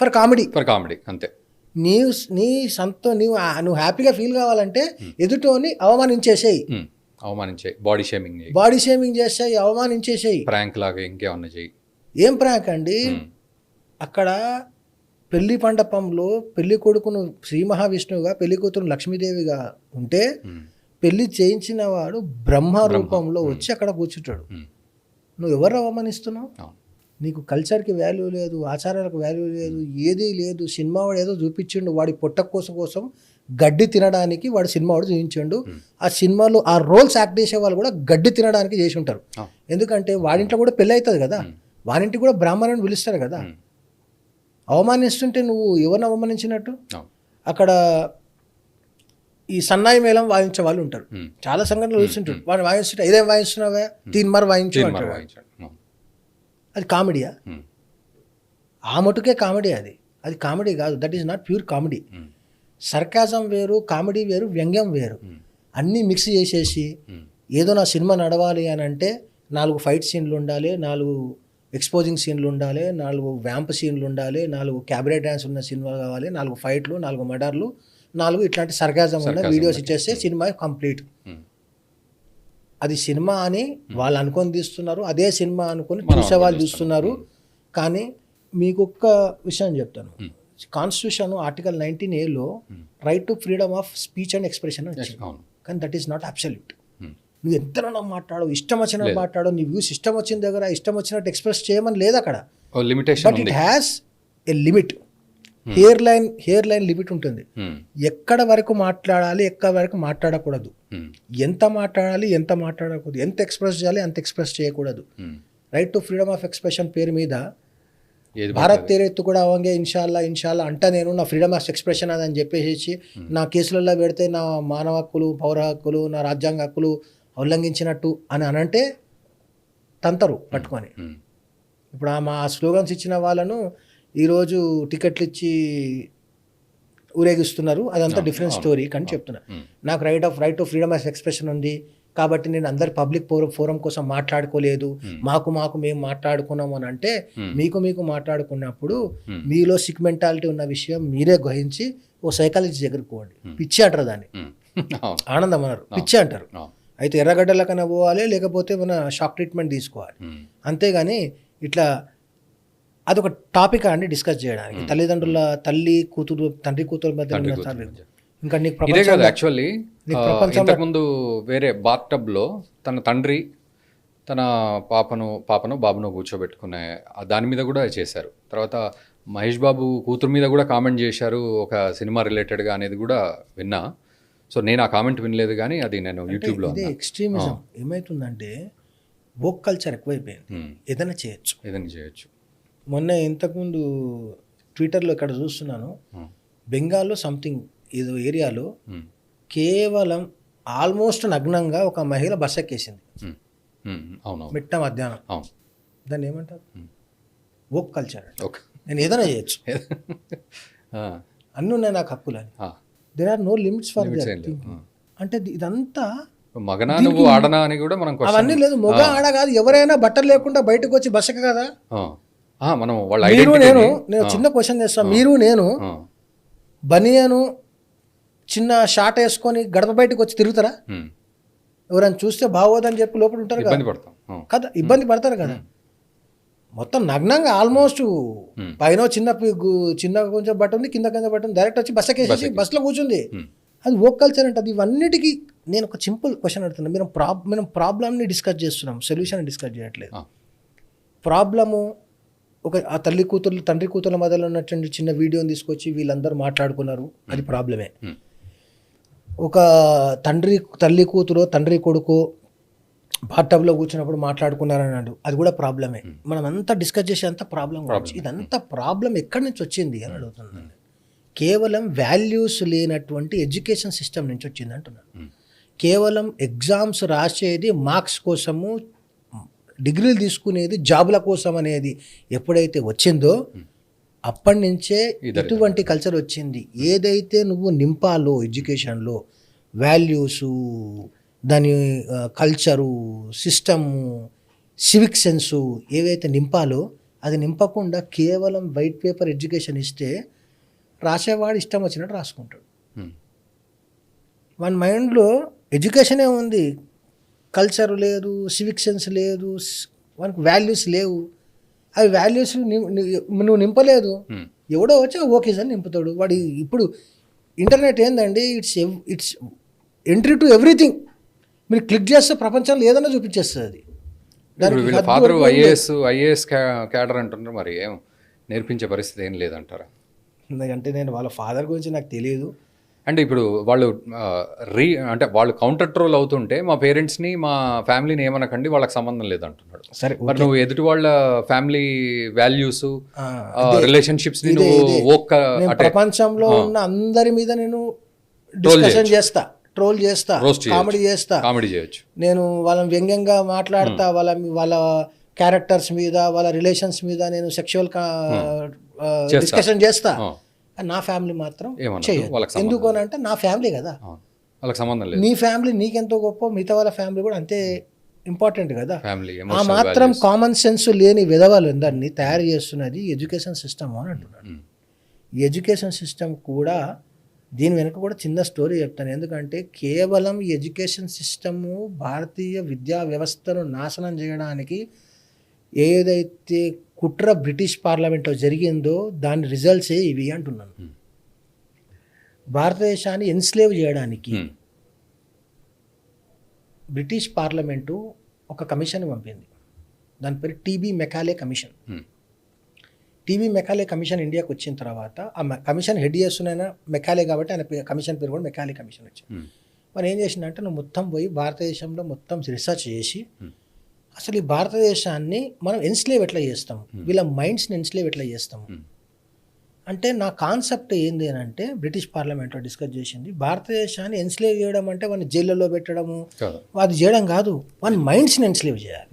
for comedy అంతే. నువ్వు హ్యాపీగా ఫీల్ కావాలంటే ఎదుటోని అవమానించేసేయి, బాడీ షేమింగ్ చేసేయి, అవమానించేసేయి, ప్రాంక్ లాగా ఇంకేమన్నా చేయి. ఏం ప్రాంక్ అండి? అక్కడ పెళ్లి మండపంలో పెళ్లి కొడుకును శ్రీ మహావిష్ణువుగా, పెళ్లి కూతురు లక్ష్మీదేవిగా ఉంటే పెళ్లి చేయించిన వాడు బ్రహ్మ రూపంలో వచ్చి అక్కడ కూర్చుంటాడు. నువ్వు ఎవరు అవమానిస్తున్నావు? నీకు కల్చర్కి వాల్యూ లేదు, ఆచారాలకు వాల్యూ లేదు, ఏదీ లేదు. సినిమా వాడు ఏదో చూపించిండు, వాడి పొట్ట కోసం గడ్డి తినడానికి వాడు సినిమా వాడు చూపించిండు. ఆ సినిమాలో ఆ రోల్స్ యాక్ట్ చేసే వాళ్ళు కూడా గడ్డి తినడానికి చేసి ఉంటారు. ఎందుకంటే వాడింట్లో కూడా పెళ్ళి అవుతుంది కదా, వాడింటికి కూడా బ్రాహ్మణుని పిలుస్తారు కదా. అవమానిస్తుంటే నువ్వు ఎవరిని అవమానించినట్టు? అక్కడ ఈ సన్నాయి మేళం వాయించే వాళ్ళు ఉంటారు, చాలా సంఘటనలు చూస్తుంటారు. వాడిని వాయిస్తుంటే ఇదేం వాయిస్తున్నావా, తీన్మార్ వాయించు అంటారు. అది కామెడీయా? ఆ మటుకే కామెడీ. అది కామెడీ కాదు. That is not pure comedy. Sarcasm వేరు, కామెడీ వేరు, వ్యంగ్యం వేరు. అన్నీ మిక్స్ చేసేసి ఏదో నా సినిమా నడవాలి అని అంటే 4 ఫైట్ సీన్లు ఉండాలి, 4 ఎక్స్పోజింగ్ సీన్లు ఉండాలి, 4 వ్యాంప్ సీన్లు ఉండాలి, 4 క్యాబరే డ్యాన్స్ ఉన్న సినిమా కావాలి, 4 ఫైట్లు, 4 మర్డర్లు, 4 ఇట్లాంటి సర్కాజం ఉన్న వీడియోస్ ఇచ్చేస్తే సినిమా కంప్లీట్. అది సినిమా అని వాళ్ళు అనుకొని తీస్తున్నారు, అదే సినిమా అనుకొని చూసేవాళ్ళు చూస్తున్నారు. కానీ మీకు ఒక్క విషయం చెప్తాను. Constitution article 19A right to freedom of speech and expression వచ్చింది. కానీ దట్ ఈస్ నాట్ అబ్సల్యూట్. నువ్వు ఎంతనన్నా మాట్లాడు, ఇష్టం వచ్చినట్టు మాట్లాడు, నీ వ్యూస్ ఇష్టం వచ్చిన దగ్గర ఇష్టం వచ్చినట్టు ఎక్స్ప్రెస్ చేయమని లేదు అక్కడ. But it has a limit. Hair line limit ఉంటుంది. ఎక్కడ వరకు మాట్లాడాలి, ఎక్కడ వరకు మాట్లాడకూడదు, ఎంత మాట్లాడాలి, ఎంత మాట్లాడకూడదు, ఎంత ఎక్స్ప్రెస్ చేయాలి, అంత ఎక్స్ప్రెస్ చేయకూడదు. Right to freedom of expression పేరు మీద భారత్ తేరెత్తు కూడా అవంగే ఇన్షాల్లా అంట నేను నా ఫ్రీడమ్ ఆఫ్ ఎక్స్ప్రెషన్ అని చెప్పేసి నా కేసులలో పెడితే నా మానవ హక్కులు, పౌర హక్కులు, నా రాజ్యాంగ హక్కులు ఉల్లంఘించినట్టు అని అనంటే తంతరు పట్టుకొని. ఇప్పుడు మా స్లోగన్స్ ఇచ్చిన వాళ్ళను ఈరోజు టికెట్లు ఇచ్చి ఊరేగిస్తున్నారు, అదంతా డిఫరెంట్ స్టోరీ. కానీ చెప్తున్నా, నాకు right to freedom of expression ఉంది కాబట్టి నేను అందరి పబ్లిక్ ఫోరం కోసం మాట్లాడుకోలేదు, మాకు మేము మాట్లాడుకున్నాము అని అంటే, మీకు మాట్లాడుకున్నప్పుడు మీలో సిక్ మెంటాలిటీ ఉన్న విషయం మీరే గ్రహించి ఓ సైకాలజీ దగ్గరికి పోండి. పిచ్చి అంటారు దాన్ని, ఆనందం అన్నారు, పిచ్చి అంటారు. అయితే ఎర్రగడ్డలకన్నా పోవాలి, లేకపోతే మన షాక్ ట్రీట్మెంట్ తీసుకోవాలి. అంతేగాని ఇట్లా అదొక టాపిక్ అండి డిస్కస్ చేయడానికి. తల్లిదండ్రుల తండ్రి కూతురు మధ్య ఇంకా నీకు ఇదే కాదు. యాక్చువల్లీ ఇంతకుముందు వేరే బాత్ టబ్లో తన తండ్రి తన పాపను బాబును కూర్చోబెట్టుకునే దాని మీద కూడా చేశారు. తర్వాత మహేష్ బాబు కూతురు మీద కూడా కామెంట్ చేశారు ఒక సినిమా రిలేటెడ్గా అనేది కూడా విన్నా. సో నేను ఆ కామెంట్ వినలేదు, కానీ అది నేను యూట్యూబ్లో. ఇదే ఎక్స్ట్రీమిజం ఏమవుతుందంటే వోక్ కల్చర్ ఎక్కువైపోయింది. ఏదైనా చేయొచ్చు. మొన్న ఇంతకుముందు ట్విట్టర్లో ఇక్కడ చూస్తున్నాను, బెంగాల్లో సంథింగ్ ఏదో ఏరియాలో కేవలం ఆల్మోస్ట్ నగ్నంగా ఒక మహిళ బస్ ఎక్కేసింది మిట్ట మధ్యాహ్నం. దాన్ని ఏమంటారు? Woke culture. నేను ఏదైనా చేయొచ్చు, అన్నీ ఉన్నాయి నాకు హక్కులు అని. There are no limits for that. అంటే ఇదంతా మగనా నువ్వు ఆడనా అని కూడా మనం అవన్నీ లేదు. మొగ ఆడ కాదు, ఎవరైనా బట్టలు లేకుండా బయటకు వచ్చి బస్ ఎక్క కదా. మనం నేను చిన్న క్వశ్చన్ చేస్తాను. మీరు నేను బనియను చిన్న షార్ట్ వేసుకొని గడప బయటకు వచ్చి తిరుగుతారా? ఎవరైనా చూస్తే బాగోదని చెప్పి లోపల ఉంటారు కదా, ఇబ్బంది పడతారు కదా. మొత్తం నగ్నంగా ఆల్మోస్ట్ పైన చిన్న కొంచెం బట్ట ఉంది, కింద బట్ట ఉంది, డైరెక్ట్ వచ్చి బస్ ఎక్కేసి బస్లో కూర్చుంది. అది వోక్ కల్చర్ అంటే. అది ఇవన్నిటికీ నేను ఒక సింపుల్ క్వశ్చన్ అడుగుతున్నాను. మనం ప్రాబ్లమ్ని డిస్కస్ చేస్తున్నాం, సొల్యూషన్ డిస్కస్ చేయట్లేదు. ప్రాబ్లము ఒక ఆ తండ్రి కూతుర్ల మధ్యలో ఉన్నటువంటి చిన్న వీడియోని తీసుకొచ్చి వీళ్ళందరూ మాట్లాడుకున్నారు, అది ప్రాబ్లమే. ఒక తల్లి కూతురు తండ్రి కొడుకు బాత్టబ్లో కూర్చున్నప్పుడు మాట్లాడుకున్నారని అన్నాడు, అది కూడా ప్రాబ్లమే. మనం అంతా డిస్కస్ చేసే అంత ప్రాబ్లం. ఇదంతా ప్రాబ్లం ఎక్కడి నుంచి వచ్చింది అని అడుగుతున్నాను. కేవలం వాల్యూస్ లేనటువంటి ఎడ్యుకేషన్ సిస్టమ్ నుంచి వచ్చింది అంటున్నాను. కేవలం ఎగ్జామ్స్ రాసేది మార్క్స్ కోసము, డిగ్రీలు తీసుకునేది జాబుల కోసం అనేది ఎప్పుడైతే వచ్చిందో అప్పటి నుంచే ఇటువంటి కల్చర్ వచ్చింది. ఏదైతే నువ్వు నింపాలో ఎడ్యుకేషన్లో వాల్యూసు, దాని కల్చరు, సిస్టము, సివిక్ సెన్సు ఏవైతే నింపాలో అది నింపకుండా కేవలం వైట్ పేపర్ ఎడ్యుకేషన్ ఇస్తే రాసేవాడు ఇష్టం వచ్చినట్టు రాసుకుంటాడు. మన మైండ్లో ఎడ్యుకేషనే ఉంది, కల్చర్ లేదు, సివిక్ సెన్స్ లేదు, మనకు వాల్యూస్ లేవు. అవి వాల్యూస్ నువ్వు నింపలేదు, ఎవడో వచ్చి ఓకేస్ అని నింపుతాడు వాడు. ఇప్పుడు ఇంటర్నెట్ ఏందండి, ఇట్స్ ఎంట్రీ టు ఎవ్రీథింగ్. మీరు క్లిక్ చేస్తే ప్రపంచంలో ఏదైనా చూపించేస్తుంది అది. ఇప్పుడు వీళ్ళ హద్దు ఫాదర్ వరకు ఏం లేదు. ఐఏఎస్ క్యాడర్ అంటున్నారు, మరి ఏం నేర్పించే పరిస్థితి ఏం లేదంటారా? ఎందుకంటే నేను వాళ్ళ ఫాదర్ గురించి నాకు తెలియదు. అంటే ఇప్పుడు వాళ్ళు అంటే వాళ్ళు కౌంటర్ ట్రోల్ అవుతుంటే మా పేరెంట్స్ని మా ఫ్యామిలీని ఏమనకండి, వాళ్ళకి సంబంధం లేదంటున్నాడు. సరే, మరి నువ్వు ఎదుటి వాళ్ళ ఫ్యామిలీ వాల్యూస్ అదే. రిలేషన్షిప్స్ ని ఇదే, నువ్వు ఇదే. నేను ప్రపంచంలో ఉన్న అందరి మీద నేను డిస్కషన్ చేస్తా, ట్రోల్ చేస్తా, కామెడీ చేస్తా, కామెడీ చేయొచ్చు. నేను వాళ్ళని వ్యంగ్యంగా మాట్లాడతా, వాళ్ళ క్యారెక్టర్స్ మీద, వాళ్ళ రిలేషన్స్ మీద నేను సెక్షువల్ డిస్కషన్ చేస్తా. నా ఫ్యామిలీ మాత్రం చేయదు. ఎందుకు అని అంటే నా ఫ్యామిలీ కదా, వాళ్ళకి సంబంధం లేదు. నీ ఫ్యామిలీ నీకెంతో గొప్ప, మిగతా వాళ్ళ ఫ్యామిలీ కూడా అంతే ఇంపార్టెంట్ కదా. ఫ్యామిలీ ఆ మాత్రం కామన్ సెన్స్ లేని విధవాళ్ళు అందరినీ తయారు చేస్తున్నది ఎడ్యుకేషన్ సిస్టమ్ అని అంటున్నాడు. ఈ ఎడ్యుకేషన్ సిస్టమ్ కూడా దీని వెనుక కూడా చిన్న స్టోరీ చెప్తాను. ఎందుకంటే కేవలం ఈ ఎడ్యుకేషన్ సిస్టము భారతీయ విద్యా వ్యవస్థను నాశనం చేయడానికి ఏదైతే కుట్ర బ్రిటిష్ పార్లమెంట్లో జరిగిందో దాని రిజల్ట్సే ఇవి అంటున్నాను. భారతదేశాన్ని ఎన్స్లేవ్ చేయడానికి బ్రిటిష్ పార్లమెంటు ఒక కమిషన్ పంపింది. దాని పేరు TB Macaulay commission. TB Macaulay commission ఇండియాకి వచ్చిన తర్వాత ఆ కమిషన్ హెడ్ చేస్తున్న మెకాలే కాబట్టి ఆయన కమిషన్ పేరు కూడా మెకాలే కమిషన్ వచ్చింది. మరి ఏం చేసిందంటే నువ్వు మొత్తం పోయి భారతదేశంలో మొత్తం రీసెర్చ్ చేసి అసలు ఈ భారతదేశాన్ని మనం ఎన్స్లేవ్ ఎట్లా చేస్తాము, వీళ్ళ మైండ్స్ని ఎన్స్లేవ్ ఎట్లా చేస్తాము అంటే నా కాన్సెప్ట్ ఏంది అని అంటే బ్రిటిష్ పార్లమెంట్లో డిస్కస్ చేసింది. భారతదేశాన్ని ఎన్స్లేవ్ చేయడం అంటే వాళ్ళని జైళ్ళలో పెట్టడము అది చేయడం కాదు, వాళ్ళ మైండ్స్ని ఎన్స్లేవ్ చేయాలి.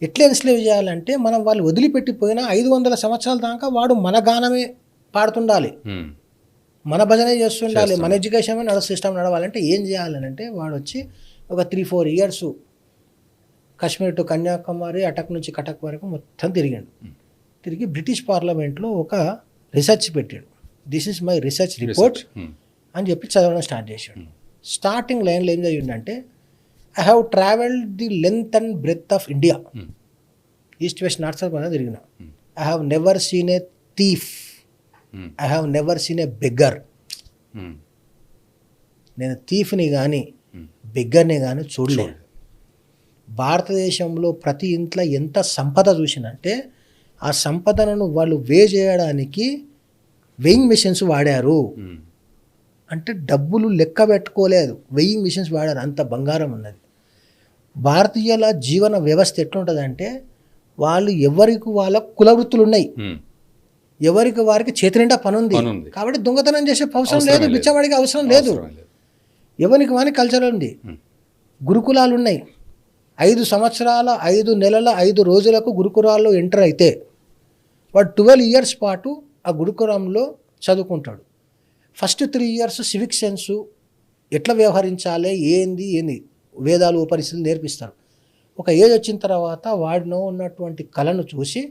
ఎట్లా ఎన్స్లేవ్ చేయాలంటే మనం వాళ్ళు వదిలిపెట్టిపోయిన 500 సంవత్సరాల దాకా వాడు మన గానమే పాడుతుండాలి, మన భజనే చేస్తుండాలి, మన ఎడ్యుకేషన్ సిస్టమ్ నడవాలంటే ఏం చేయాలని అంటే వాడు వచ్చి ఒక 3-4 years Kashmir to Kanyakumari, attic నుంచి కటక్ వరకు మొత్తం తిరిగాడు. తిరిగి బ్రిటిష్ పార్లమెంట్లో ఒక రీసెర్చ్ పెట్టాడు. This is my research report అని చెప్పి చదవడం స్టార్ట్ చేశాడు. స్టార్టింగ్ లైన్లో ఏం జరిగిందంటే I have travelled the length and breadth of India, east west north south అనేది తిరిగిన. I have never seen a thief, I have never seen a beggar. నేను థీఫ్ని కానీ బెగ్గర్ని కానీ చూడలేదు. భారతదేశంలో ప్రతి ఇంట్లో ఎంత సంపద చూసినంటే ఆ సంపదను వాళ్ళు చేయడానికి వెయింగ్ మిషన్స్ వాడారు. అంటే డబ్బులు లెక్క పెట్టుకోలేదు, వెయింగ్ మిషన్స్ వాడారు, అంత బంగారం ఉన్నది. భారతీయుల జీవన వ్యవస్థ ఎట్లుంటుందంటే వాళ్ళు ఎవరికి వాళ్ళ కులవృత్తులు ఉన్నాయి, ఎవరికి వారికి చేతి నిండా పని ఉంది కాబట్టి దొంగతనం చేసే అవసరం లేదు, బిచ్చవాడికి అవసరం లేదు, ఎవరికి వాని కల్చర్ ఉంది. గురుకులాలు ఉన్నాయి, 5 సంవత్సరాల 5 నెలల 5 రోజులకు గురుకులాల్లో ఎంటర్ అయితే వాడు 12 ఇయర్స్ పాటు ఆ గురుకులంలో చదువుకుంటాడు. ఫస్ట్ 3 ఇయర్స్ సివిక్ సెన్సు ఎట్లా వ్యవహరించాలి, ఏంది వేదాలు ఉపనిషత్తులు నేర్పిస్తారు. ఒక ఏజ్ వచ్చిన తర్వాత వాడిలో ఉన్నటువంటి కళను చూసి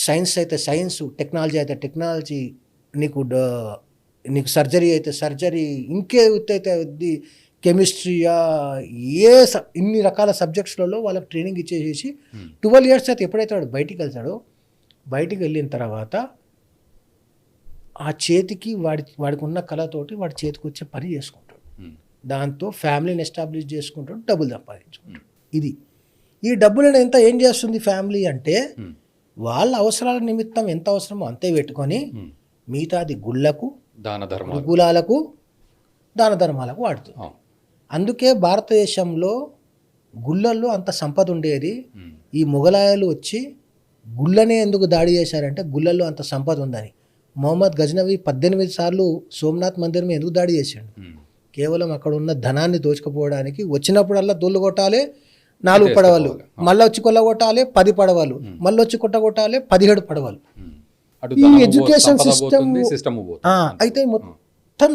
సైన్స్ అయితే సైన్స్, టెక్నాలజీ అయితే టెక్నాలజీ, నీకు సర్జరీ అయితే సర్జరీ, ఇంకేదైతే కెమిస్ట్రీయా, ఇన్ని రకాల సబ్జెక్ట్స్లలో వాళ్ళకి ట్రైనింగ్ ఇచ్చేసేసి 12 ఇయర్స్ అయితే ఎప్పుడైతే వాడు బయటికి వెళ్తాడో, బయటికి వెళ్ళిన తర్వాత ఆ చేతికి వాడికి ఉన్న కళతోటి వాడి చేతికి వచ్చే పని చేసుకుంటాడు, దాంతో ఫ్యామిలీని ఎస్టాబ్లిష్ చేసుకుంటాడు, డబ్బులు సంపాదించుకుంటాడు. ఈ డబ్బులను ఏం చేస్తుంది ఫ్యామిలీ అంటే వాళ్ళ అవసరాల నిమిత్తం ఎంత అవసరమో అంతే పెట్టుకొని మిగతాది గుళ్ళకు, గులాలకు, దాన ధర్మాలకు వాడుతుంది. అందుకే భారతదేశంలో గుళ్ళల్లో అంత సంపద ఉండేది. ఈ మొఘలాయలు వచ్చి గుళ్ళనే ఎందుకు దాడి చేశారంటే గుళ్ళల్లో అంత సంపద ఉందని. మొహమ్మద్ గజనవి 18 సార్లు సోమనాథ్ మందిర్ మీద ఎందుకు దాడి చేశాడు? కేవలం అక్కడ ఉన్న ధనాన్ని దోచుకుపోవడానికి. వచ్చినప్పుడల్లా దొల్లు కొట్టాలి 4 పడవలు, మళ్ళీ వచ్చి కొల్లగొట్టాలి 10 పడవలు, మళ్ళీ వచ్చి కొట్టగొట్టాలి 17 పడవలు. ఈ ఎడ్యుకేషన్ సిస్టమ్ అయితే మొత్తం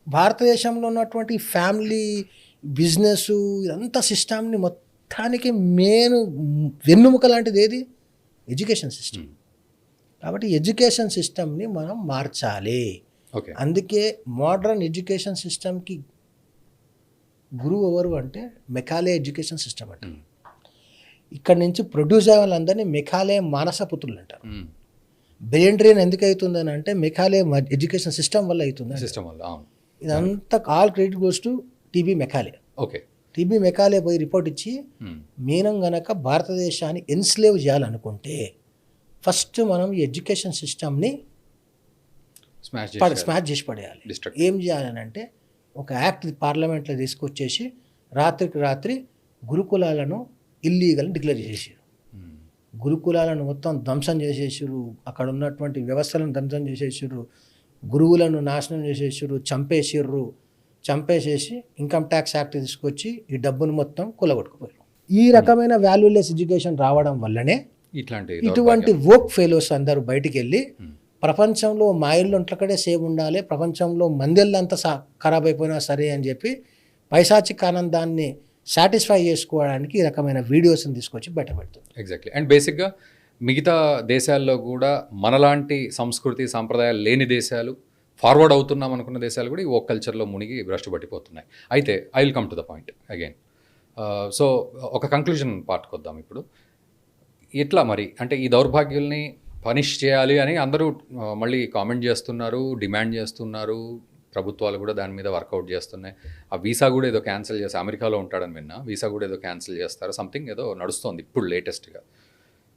భారతదేశంలో ఉన్నటువంటి ఫ్యామిలీ బిజినెస్ ఇదంతా సిస్టమ్ని మొత్తానికి వెన్నుముక లాంటిది ఏది? Education system. కాబట్టి ఎడ్యుకేషన్ సిస్టమ్ని మనం మార్చాలి. అందుకే మోడర్న్ ఎడ్యుకేషన్ సిస్టమ్కి గురువు ఎవరు అంటే మెకాలే ఎడ్యుకేషన్ సిస్టమ్ అంట. ఇక్కడ నుంచి ప్రొడ్యూస్ అయ్యే వాళ్ళందరినీ మెకాలే మానసపుత్రులు అంటారు. బ్రెయిన్ డ్రైన్ ఎందుకు అవుతుందని అంటే మెకాలే ఎడ్యుకేషన్ సిస్టమ్ వల్ల అవుతుంది. ఇదంతా all credit goes to TB Macaulay. Okay. TB Macaulay పోయి రిపోర్ట్ ఇచ్చి మీనం గనక భారతదేశాన్ని ఎన్స్లేవ్ చేయాలనుకుంటే ఫస్ట్ మనం ఈ ఎడ్యుకేషన్ సిస్టమ్ని స్మాష్ చేసి పడేయాలి. ఏం చేయాలని అంటే ఒక యాక్ట్ పార్లమెంట్లో తీసుకొచ్చేసి రాత్రికి రాత్రి గురుకులాలను ఇల్లీగల్ డిక్లేర్ చేసేసారు. గురుకులాలను మొత్తం ధ్వంసం చేసేసారు, అక్కడ ఉన్నటువంటి వ్యవస్థలను ధ్వంసం చేసేసారు, గురువులను నాశనం చేసేసారు, చంపేసేసి ఇన్కమ్ ట్యాక్స్ యాక్ట్ తీసుకొచ్చి ఈ డబ్బును మొత్తం కూలగొట్టుకుపోయారు. ఈ రకమైన వాల్యూలెస్ ఎడ్యుకేషన్ రావడం వల్లనే ఇటువంటి వోక్ ఫెలోస్ అందరూ బయటికి వెళ్ళి ప్రపంచంలో మా ఇల్లు ఒంట్లకడే సేవ్ ఉండాలి, ప్రపంచంలో మందిళ్ళంతా ఖరాబ్ అయిపోయినా సరే అని చెప్పి పైశాచిక ఆనందాన్ని సాటిస్ఫై చేసుకోవడానికి ఈ రకమైన వీడియోస్ని తీసుకొచ్చి బయటపెడుతుంది. ఎగ్జాక్ట్లీ. అండ్ బేసిక్గా మిగతా దేశాల్లో కూడా మనలాంటి సంస్కృతి సాంప్రదాయాలు లేని దేశాలు, ఫార్వర్డ్ అవుతున్నాం అనుకున్న దేశాలు కూడా ఈ వోక్ కల్చర్లో మునిగి భ్రష్టు పట్టిపోతున్నాయి. అయితే I will come to the point again. So ఒక కంక్లూజన్ పార్ట్కి వద్దాం ఇప్పుడు. ఎట్లా మరి అంటే ఈ దౌర్భాగ్యుల్ని పనిష్ చేయాలి అని అందరూ మళ్ళీ కామెంట్ చేస్తున్నారు, డిమాండ్ చేస్తున్నారు, ప్రభుత్వాలు కూడా దాని మీద వర్కౌట్ చేస్తున్నాయి. ఆ వీసా కూడా ఏదో క్యాన్సిల్ చేసి, అమెరికాలో ఉంటాడని విన్నా, వీసా కూడా ఏదో క్యాన్సిల్ చేస్తారు, సంథింగ్ ఏదో నడుస్తోంది ఇప్పుడు లేటెస్ట్గా.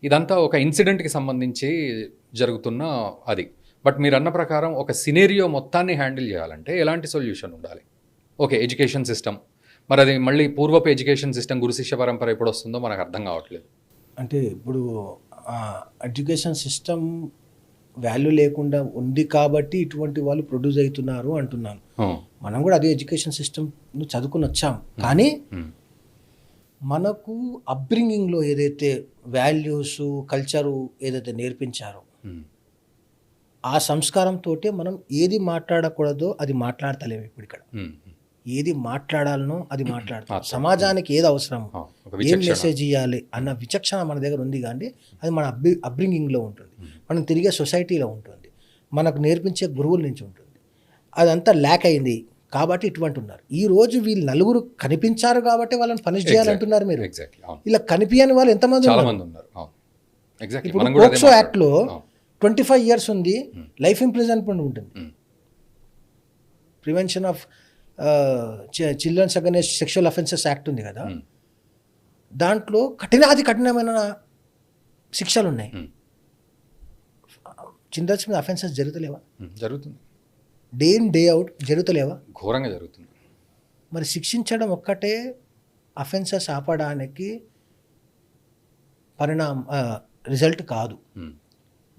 ఇదంతా ఒక ఇన్సిడెంట్కి సంబంధించి జరుగుతున్న అది. బట్ మీరు అన్న ప్రకారం ఒక సినేరియో మొత్తాన్ని హ్యాండిల్ చేయాలంటే ఎలాంటి సొల్యూషన్ ఉండాలి? ఓకే, ఎడ్యుకేషన్ సిస్టమ్, మరి అది మళ్ళీ పూర్వపు ఎడ్యుకేషన్ సిస్టమ్ గురు శిష్య పరంపర ఎప్పుడు వస్తుందో మనకు అర్థం కావట్లేదు. అంటే ఇప్పుడు ఎడ్యుకేషన్ సిస్టమ్ వాల్యూ లేకుండా ఉంది కాబట్టి ఇటువంటి వాళ్ళు ప్రొడ్యూస్ అవుతున్నారు అంటున్నాను. మనం కూడా అదే ఎడ్యుకేషన్ సిస్టమ్ చదువుకుని వచ్చాం, కానీ మనకు అప్బ్రింగింగ్లో ఏదైతే వాల్యూస్ కల్చరు ఏదైతే నేర్పించారో ఆ సంస్కారంతో మనం ఏది మాట్లాడకూడదో అది మాట్లాడతలేము. ఇప్పుడు ఇక్కడ ఏది మాట్లాడాలనో అది మాట్లాడతాం. సమాజానికి ఏది అవసరం, ఏం మెసేజ్ ఇవ్వాలి అన్న విచక్షణ మన దగ్గర ఉంది, కానీ అది మన అప్బ్రింగింగ్లో ఉంటుంది, మనం తిరిగే సొసైటీలో ఉంటుంది, మనకు నేర్పించే గురువుల నుంచి ఉంటుంది. అదంతా ల్యాక్ అయింది కాబట్టి ఇటువంటి ఉన్నారు. ఈ రోజు వీళ్ళు నలుగురు కనిపించారు కాబట్టి వాళ్ళని పనిష్ చేయాలంటున్నారు మీరు. ఇలా కనిపించని వాళ్ళు ఎంతమంది ఉన్నారు? ఇప్పుడు పోక్సో యాక్ట్లో 25 years ఉంది, లైఫ్ ఇంప్రిజన్మెంట్ ఉంటుంది. Prevention of children's against sexual offences act ఉంది కదా, దాంట్లో కఠినమైన శిక్షలు ఉన్నాయి. చిల్డ్రన్స్ మీద అఫెన్సెస్ జరుగుతలేవా? జరుగుతుంది. డే ఇన్ డే అవుట్ జరుగుతలేవా? ఘోరంగా జరుగుతుంది. మరి శిక్షించడం ఒక్కటే అఫెన్సెస్ ఆపడానికి రిజల్ట్ కాదు.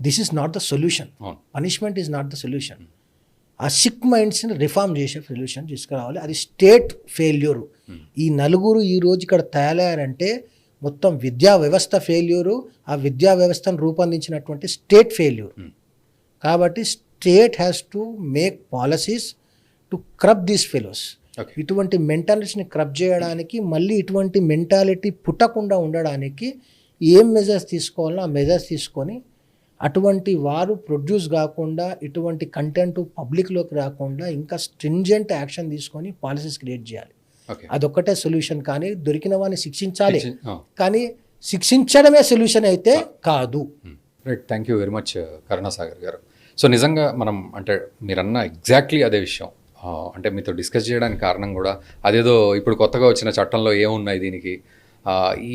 This is not the solution. Punishment is not the solution. ఆ సిక్ మైండ్స్ని రిఫార్మ్ చేసే సొల్యూషన్ తీసుకురావాలి. అది స్టేట్ ఫెయిల్యూరు. ఈ నలుగురు ఈ రోజు ఇక్కడ తయారయ్యారంటే మొత్తం విద్యా వ్యవస్థ ఫెయిల్యూరు, ఆ విద్యా వ్యవస్థను రూపొందించినటువంటి స్టేట్ ఫెయిల్యూర్. కాబట్టి state has to make policies to క్రబ్ these fellows. ఇటువంటి మెంటాలిటీని క్రబ్ చేయడానికి, మళ్ళీ ఇటువంటి మెంటాలిటీ పుట్టకుండా ఉండడానికి ఏం మెజర్స్ తీసుకోవాలో ఆ మెజర్స్ తీసుకొని అటువంటి వారు ప్రొడ్యూస్ కాకుండా, ఇటువంటి కంటెంట్ పబ్లిక్లోకి రాకుండా ఇంకా స్ట్రింజెంట్ యాక్షన్ తీసుకొని పాలసీస్ క్రియేట్ చేయాలి. అదొక్కటే సొల్యూషన్. కానీ దొరికిన వాడిని శిక్షించాలి, కానీ శిక్షించడమే సొల్యూషన్ అయితే కాదు. Right, thank you very much Karunasagar గారు. సో నిజంగా మనం అంటే మీరన్న ఎగ్జాక్ట్లీ అదే విషయం. అంటే మీతో డిస్కస్ చేయడానికి కారణం కూడా అదేదో ఇప్పుడు కొత్తగా వచ్చిన చట్టంలో ఏమున్నాయి దీనికి,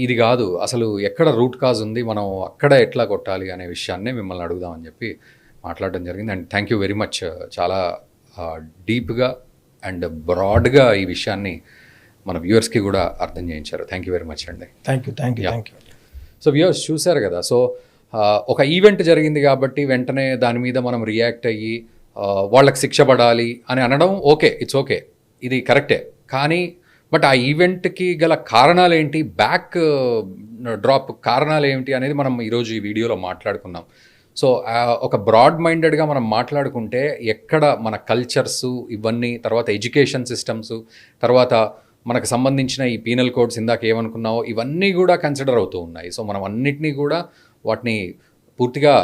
ఇది కాదు, అసలు ఎక్కడ రూట్ కాజ్ ఉంది, మనం అక్కడ ఎట్లా కొట్టాలి అనే విషయాన్నే మిమ్మల్ని అడుగుదామని చెప్పి మాట్లాడడం జరిగింది. And thank you very much. చాలా డీప్గా అండ్ బ్రాడ్గా ఈ విషయాన్ని మన వ్యూవర్స్కి కూడా అర్థం చేయించారు. థ్యాంక్ యూ వెరీ మచ్ అండి. Thank you. సో వ్యూవర్స్ చూశారు కదా. సో ఒక ఈవెంట్ జరిగింది కాబట్టి వెంటనే దాని మీద మనం రియాక్ట్ అయ్యి వాళ్ళకి శిక్ష పడాలి అని అనడం ఓకే, ఇట్స్ ఓకే, ఇది కరెక్టే. కానీ బట్ ఆ ఈవెంట్కి గల కారణాలు ఏంటి, బ్యాక్ డ్రాప్ కారణాలు ఏమిటి అనేది మనం ఈరోజు ఈ వీడియోలో మాట్లాడుకున్నాం. సో ఒక బ్రాడ్ మైండెడ్గా మనం మాట్లాడుకుంటే ఎక్కడ మన కల్చర్స్ ఇవన్నీ, తర్వాత ఎడ్యుకేషన్ సిస్టమ్స్, తర్వాత మనకు సంబంధించిన ఈ పీనల్ కోడ్స్ ఇందాక ఏమనుకున్నావో ఇవన్నీ కూడా కన్సిడర్ అవుతూ ఉన్నాయి. సో మనం అన్నిటినీ కూడా వాటిని పూర్తిగా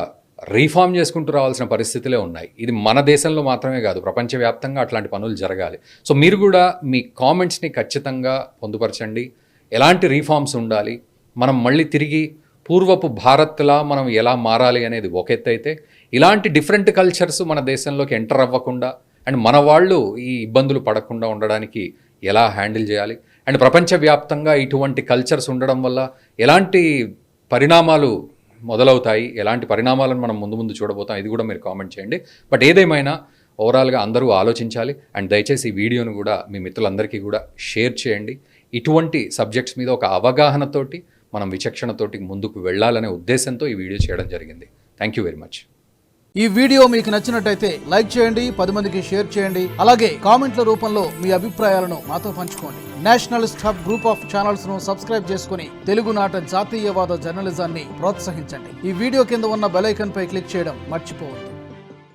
రీఫార్మ్ చేసుకుంటూ రావాల్సిన పరిస్థితులే ఉన్నాయి. ఇది మన దేశంలో మాత్రమే కాదు, ప్రపంచవ్యాప్తంగా అట్లాంటి పనులు జరగాలి. సో మీరు కూడా మీ కామెంట్స్ని ఖచ్చితంగా పొందుపరచండి. ఎలాంటి రీఫార్మ్స్ ఉండాలి, మనం మళ్ళీ తిరిగి పూర్వపు భారత్లా మనం ఎలా మారాలి అనేది ఒక ఎత్తు అయితే, ఇలాంటి డిఫరెంట్ కల్చర్స్ మన దేశంలోకి ఎంటర్ అవ్వకుండా అండ్ మన వాళ్ళు ఈ ఇబ్బందులు పడకుండా ఉండడానికి ఎలా హ్యాండిల్ చేయాలి, అండ్ ప్రపంచవ్యాప్తంగా ఇటువంటి కల్చర్స్ ఉండడం వల్ల ఎలాంటి పరిణామాలు మొదలవుతాయి, ఎలాంటి పరిణామాలను మనం ముందు ముందు చూడబోతాం, ఇది కూడా మీరు కామెంట్ చేయండి. బట్ ఏదేమైనా ఓవరాల్గా అందరూ ఆలోచించాలి. అండ్ దయచేసి ఈ వీడియోను కూడా మీ మిత్రులందరికీ కూడా షేర్ చేయండి. ఇటువంటి సబ్జెక్ట్స్ మీద ఒక అవగాహనతోటి మనం విచక్షణతోటి ముందుకు వెళ్ళాలనే ఉద్దేశంతో ఈ వీడియో చేయడం జరిగింది. Thank you very much. ఈ వీడియో మీకు నచ్చినట్టయితే లైక్ చేయండి, 10 మందికి షేర్ చేయండి. అలాగే కామెంట్ల రూపంలో మీ అభిప్రాయాలను మాతో పంచుకోండి. Nationalist hub group of channels ను సబ్స్క్రైబ్ చేసుకుని తెలుగునాట జాతీయవాద జర్నలిజాన్ని ప్రోత్సహించండి. ఈ వీడియో కింద ఉన్న బెల్ ఐకాన్ పై క్లిక్ చేయడం మర్చిపోవద్దు.